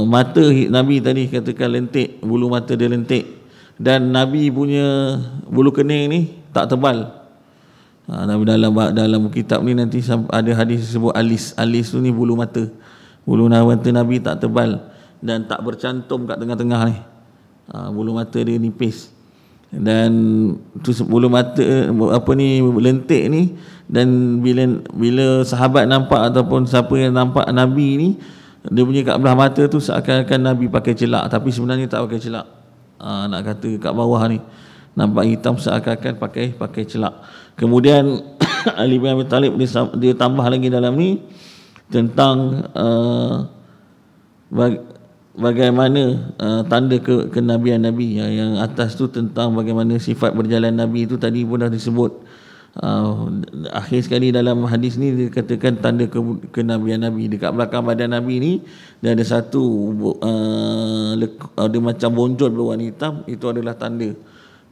mata Nabi tadi katakan lentik, bulu mata dia lentik, dan Nabi punya bulu kening ni tak tebal. Nabi dalam kitab ni nanti ada hadis sebut alis tu ni bulu mata Nabi tak tebal dan tak bercantum kat tengah-tengah ni. Bulu mata dia nipis, dan tu bulu mata lentik ni, dan bila sahabat nampak ataupun siapa yang nampak Nabi ni, dia punya kat belah mata tu seakan-akan Nabi pakai celak, tapi sebenarnya tak pakai celak. Nak kata kat bawah ni nampak hitam seakan-akan pakai celak. Kemudian Ali bin Abi Talib dia tambah lagi dalam ni tentang bagaimana tanda kenabian Nabi. Yang atas tu tentang bagaimana sifat berjalan Nabi itu tadi pun dah disebut. Akhir sekali dalam hadis ni dia katakan tanda kenabian Nabi. Dekat belakang badan Nabi ni dia ada satu ada macam bonjol berwarna hitam, itu adalah tanda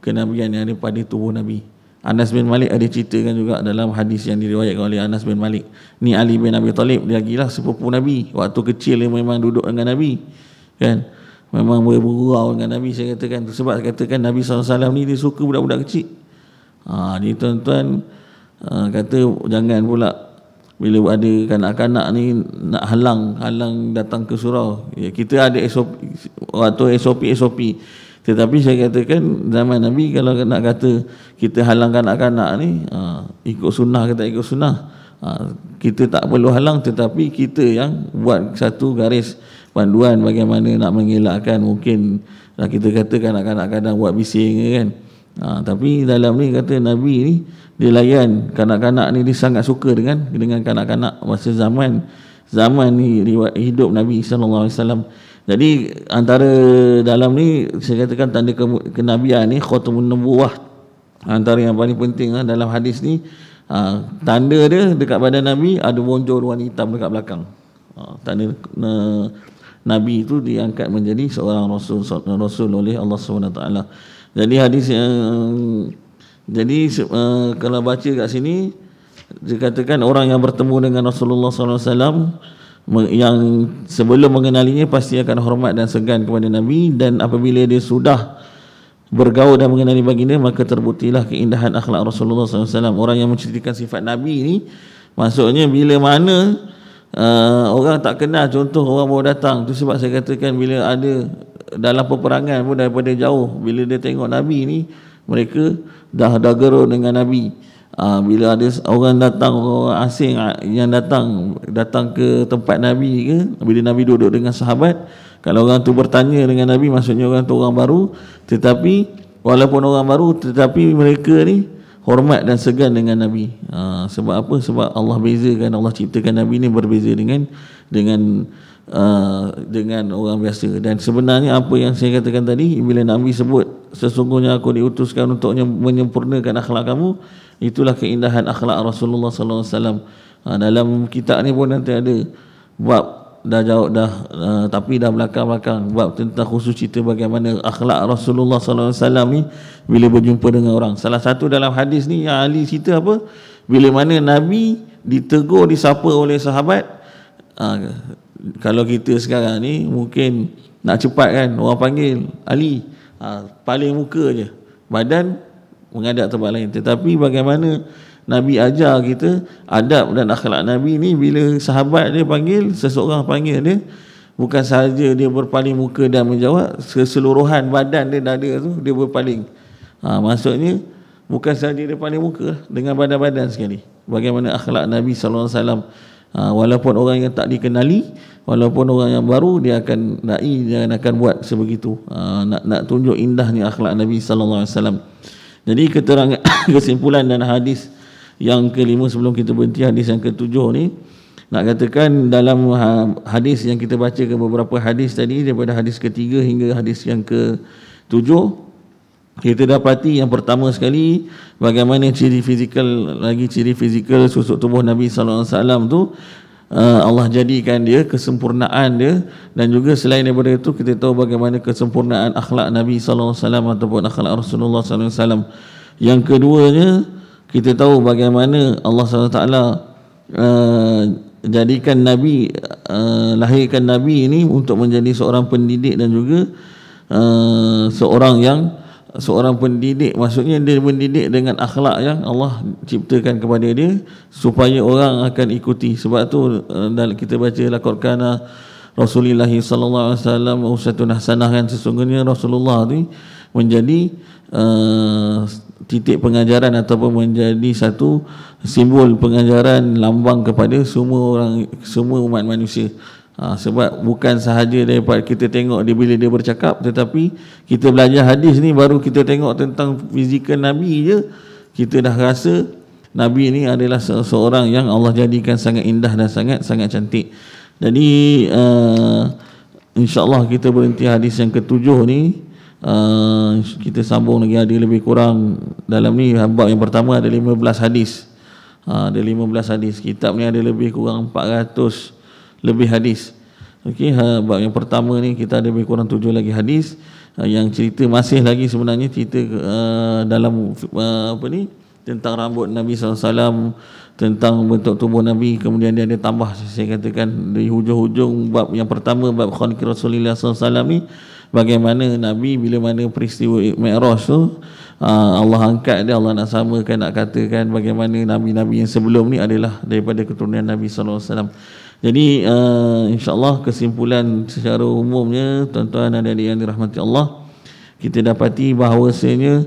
kenabian yang ada pada tubuh Nabi. Anas bin Malik ada ceritakan juga dalam hadis yang diriwayatkan oleh Anas bin Malik. Ni Ali bin Abi Talib, dia gila sepupu Nabi. Waktu kecil dia memang duduk dengan Nabi, kan, memang bergurau dengan Nabi. Saya katakan tu sebab katakan Nabi SAW ni dia suka budak-budak kecil. Jadi tuan-tuan kata jangan pula bila ada kanak-kanak ni nak halang datang ke surau. Kita ada SOP atau SOP, tetapi saya katakan zaman Nabi kalau nak kata kita halang kanak-kanak ni ikut sunnah ke tak ikut sunnah, kita tak perlu halang, tetapi kita yang buat satu garis panduan bagaimana nak mengelakkan. Mungkin kita kata kanak-kanak kadang buat bising kan, tapi dalam ni kata Nabi ni dia layan kanak-kanak ni, dia sangat suka dengan kanak-kanak masa zaman ni hidup Nabi sallallahu alaihi wasallam. Jadi antara dalam ni saya katakan tanda kenabian ni khatamun nubuwah, antara yang paling penting dalam hadis ni, tanda dia dekat badan Nabi ada bonjol warna hitam dekat belakang. Tanda Nabi itu diangkat menjadi seorang rasul oleh Allah SWT. Jadi hadis kalau baca kat sini dikatakan orang yang bertemu dengan Rasulullah SAW yang sebelum mengenalinya pasti akan hormat dan segan kepada Nabi, dan apabila dia sudah bergaul dan mengenali baginda maka terbuktilah keindahan akhlak Rasulullah SAW. Orang yang menceritakan sifat Nabi ni maksudnya bila mana orang tak kenal, contoh orang baru datang tu, sebab saya katakan bila ada dalam peperangan pun daripada jauh, bila dia tengok Nabi ni mereka dah gerun dengan Nabi. Bila ada orang datang, orang asing yang datang ke tempat Nabi ke, bila Nabi duduk dengan sahabat, kalau orang tu bertanya dengan Nabi maksudnya orang tu orang baru, tetapi walaupun orang baru tetapi mereka ni hormat dan segan dengan Nabi. Sebab apa? Sebab Allah bezakan, Allah ciptakan Nabi ni berbeza dengan orang biasa. Dan sebenarnya apa yang saya katakan tadi, bila Nabi sebut sesungguhnya aku diutuskan untuk menyempurnakan akhlak kamu, itulah keindahan akhlak Rasulullah sallallahu alaihi wasallam. Dalam kitab ni pun nanti ada bab tapi dah belakang-belakang bab tentang khusus cerita bagaimana akhlak Rasulullah sallallahu alaihi wasallam ni bila berjumpa dengan orang. Salah satu dalam hadis ni yang Ali cerita apa, bila mana Nabi ditegur, disapa oleh sahabat. Kalau kita sekarang ni mungkin nak cepat kan, orang panggil Ali, paling muka je, badan menghadap tempat lain. Tetapi bagaimana Nabi ajar kita adab dan akhlak Nabi ni, bila sahabat dia panggil, seseorang panggil dia, bukan sahaja dia berpaling muka dan menjawab, keseluruhan badan dia, dada tu dia berpaling. Maksudnya bukan sahaja dia paling muka, dengan badan-badan sekali. Bagaimana akhlak Nabi sallallahu alaihi wasallam. Walaupun orang yang tak dikenali, walaupun orang yang baru, dia akan dia akan buat sebegitu. Nak tunjuk indahnya akhlak Nabi sallallahu alaihi wasallam. Jadi keterangan kesimpulan dan hadis yang kelima sebelum kita berhenti, hadis yang ketujuh ni, nak katakan dalam hadis yang kita baca ke beberapa hadis tadi, daripada hadis ketiga hingga hadis yang ketujuh, kita dapati yang pertama sekali bagaimana ciri fizikal susuk tubuh Nabi sallallahu alaihi wasallam tu Allah jadikan dia kesempurnaan dia, dan juga selain daripada itu kita tahu bagaimana kesempurnaan akhlak Nabi sallallahu alaihi wasallam ataupun akhlak Rasulullah sallallahu alaihi wasallam. Yang keduanya, kita tahu bagaimana Allah SWT jadikan Nabi, lahirkan Nabi ini untuk menjadi seorang pendidik dan juga seorang pendidik, maksudnya dia mendidik dengan akhlak yang Allah ciptakan kepada dia supaya orang akan ikuti. Sebab tu dalam kita baca laqad kana Rasulullah sallallahu alaihi wasallam uswatun hasanah, kan sesungguhnya Rasulullah ni menjadi titik pengajaran ataupun menjadi satu simbol pengajaran, lambang kepada semua umat manusia. Sebab bukan sahaja daripada kita tengok dia bila dia bercakap, tetapi kita belajar hadis ni baru kita tengok tentang fizikal Nabi je, kita dah rasa Nabi ni adalah seorang yang Allah jadikan sangat indah dan sangat cantik. Jadi insya-Allah kita berhenti hadis yang ketujuh ni. Kita sambung lagi, ada lebih kurang dalam ni bab yang pertama ada 15 hadis. Ada 15 hadis. Kitab ni ada lebih kurang 400 lebih hadis. Okey, bab yang pertama ni kita ada lebih kurang 7 lagi hadis yang cerita masih lagi sebenarnya cerita dalam apa ni, tentang rambut Nabi SAW, tentang bentuk tubuh Nabi. Kemudian dia ada tambah, saya katakan di hujung-hujung bab yang pertama, bab khalqi Rasulullah SAW ni, bagaimana Nabi bila mana peristiwa Mi'raj tu, Allah angkat dia, Allah nak samakan, nak katakan bagaimana Nabi-Nabi yang sebelum ni adalah daripada keturunan Nabi SAW. Jadi insya-Allah kesimpulan secara umumnya, tuan-tuan dan adik yang dirahmati Allah, kita dapati bahawasanya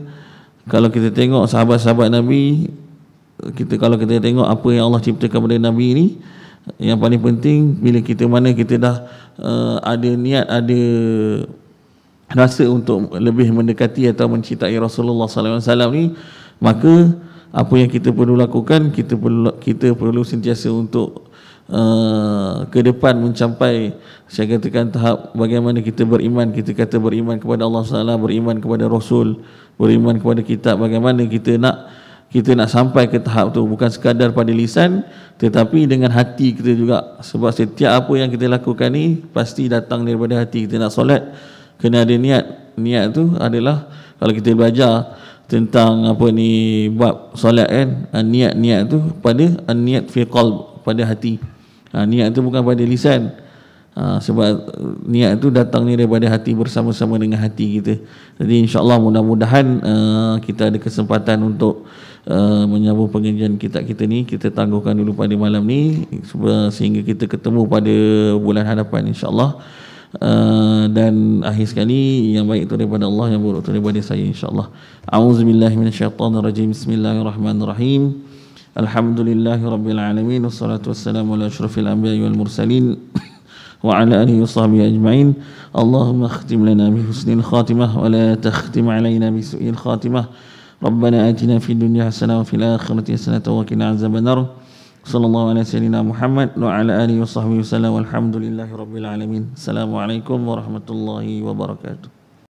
kalau kita tengok sahabat-sahabat Nabi, kalau kita tengok apa yang Allah ciptakan kepada Nabi ini, yang paling penting bila kita dah ada niat, ada rasa untuk lebih mendekati atau mencintai Rasulullah SAW ni, maka apa yang kita perlu lakukan, kita perlu sentiasa untuk ke depan mencapai, saya katakan, tahap bagaimana kita beriman. Kita kata beriman kepada Allah SWT, beriman kepada Rasul, beriman kepada kitab. Bagaimana kita nak sampai ke tahap tu, bukan sekadar pada lisan tetapi dengan hati kita juga. Sebab setiap apa yang kita lakukan ni pasti datang daripada hati. Kita nak solat kena ada niat. Niat tu adalah, kalau kita belajar tentang apa ni bab solat kan, niat tu pada niat fi qalb, pada hati. Niat tu bukan pada lisan. Sebab niat tu datang ni daripada hati, bersama-sama dengan hati kita. Jadi insya-Allah mudah-mudahan kita ada kesempatan untuk menyambung pengajian kita ni. Kita tangguhkan dulu pada malam ni sehingga kita ketemu pada bulan hadapan insya-Allah. Dan akhir sekali, yang baik itu daripada Allah, yang buruk itu daripada saya insya-Allah. A'udzubillahi minasyaitonirrajim. Bismillahirrahmanirrahim. Alhamdulillahirabbil alamin, wassalatu wassalamu ala asyrafil anbiya'i wal mursalin wa ala alihi washabbihi ajma'in. Allahumma khtim lana bi husnil khatimah wa la takhtim alaina bi su'il khatimah. Rabbana atina fid dunya hasanah wa fil akhirati hasanah wa qina azaban nar. Sallallahu ala sayyidina Muhammad wa ala alihi washabbihi wasallam. Walhamdulillahirabbil alamin. Assalamualaikum warahmatullahi wabarakatuh.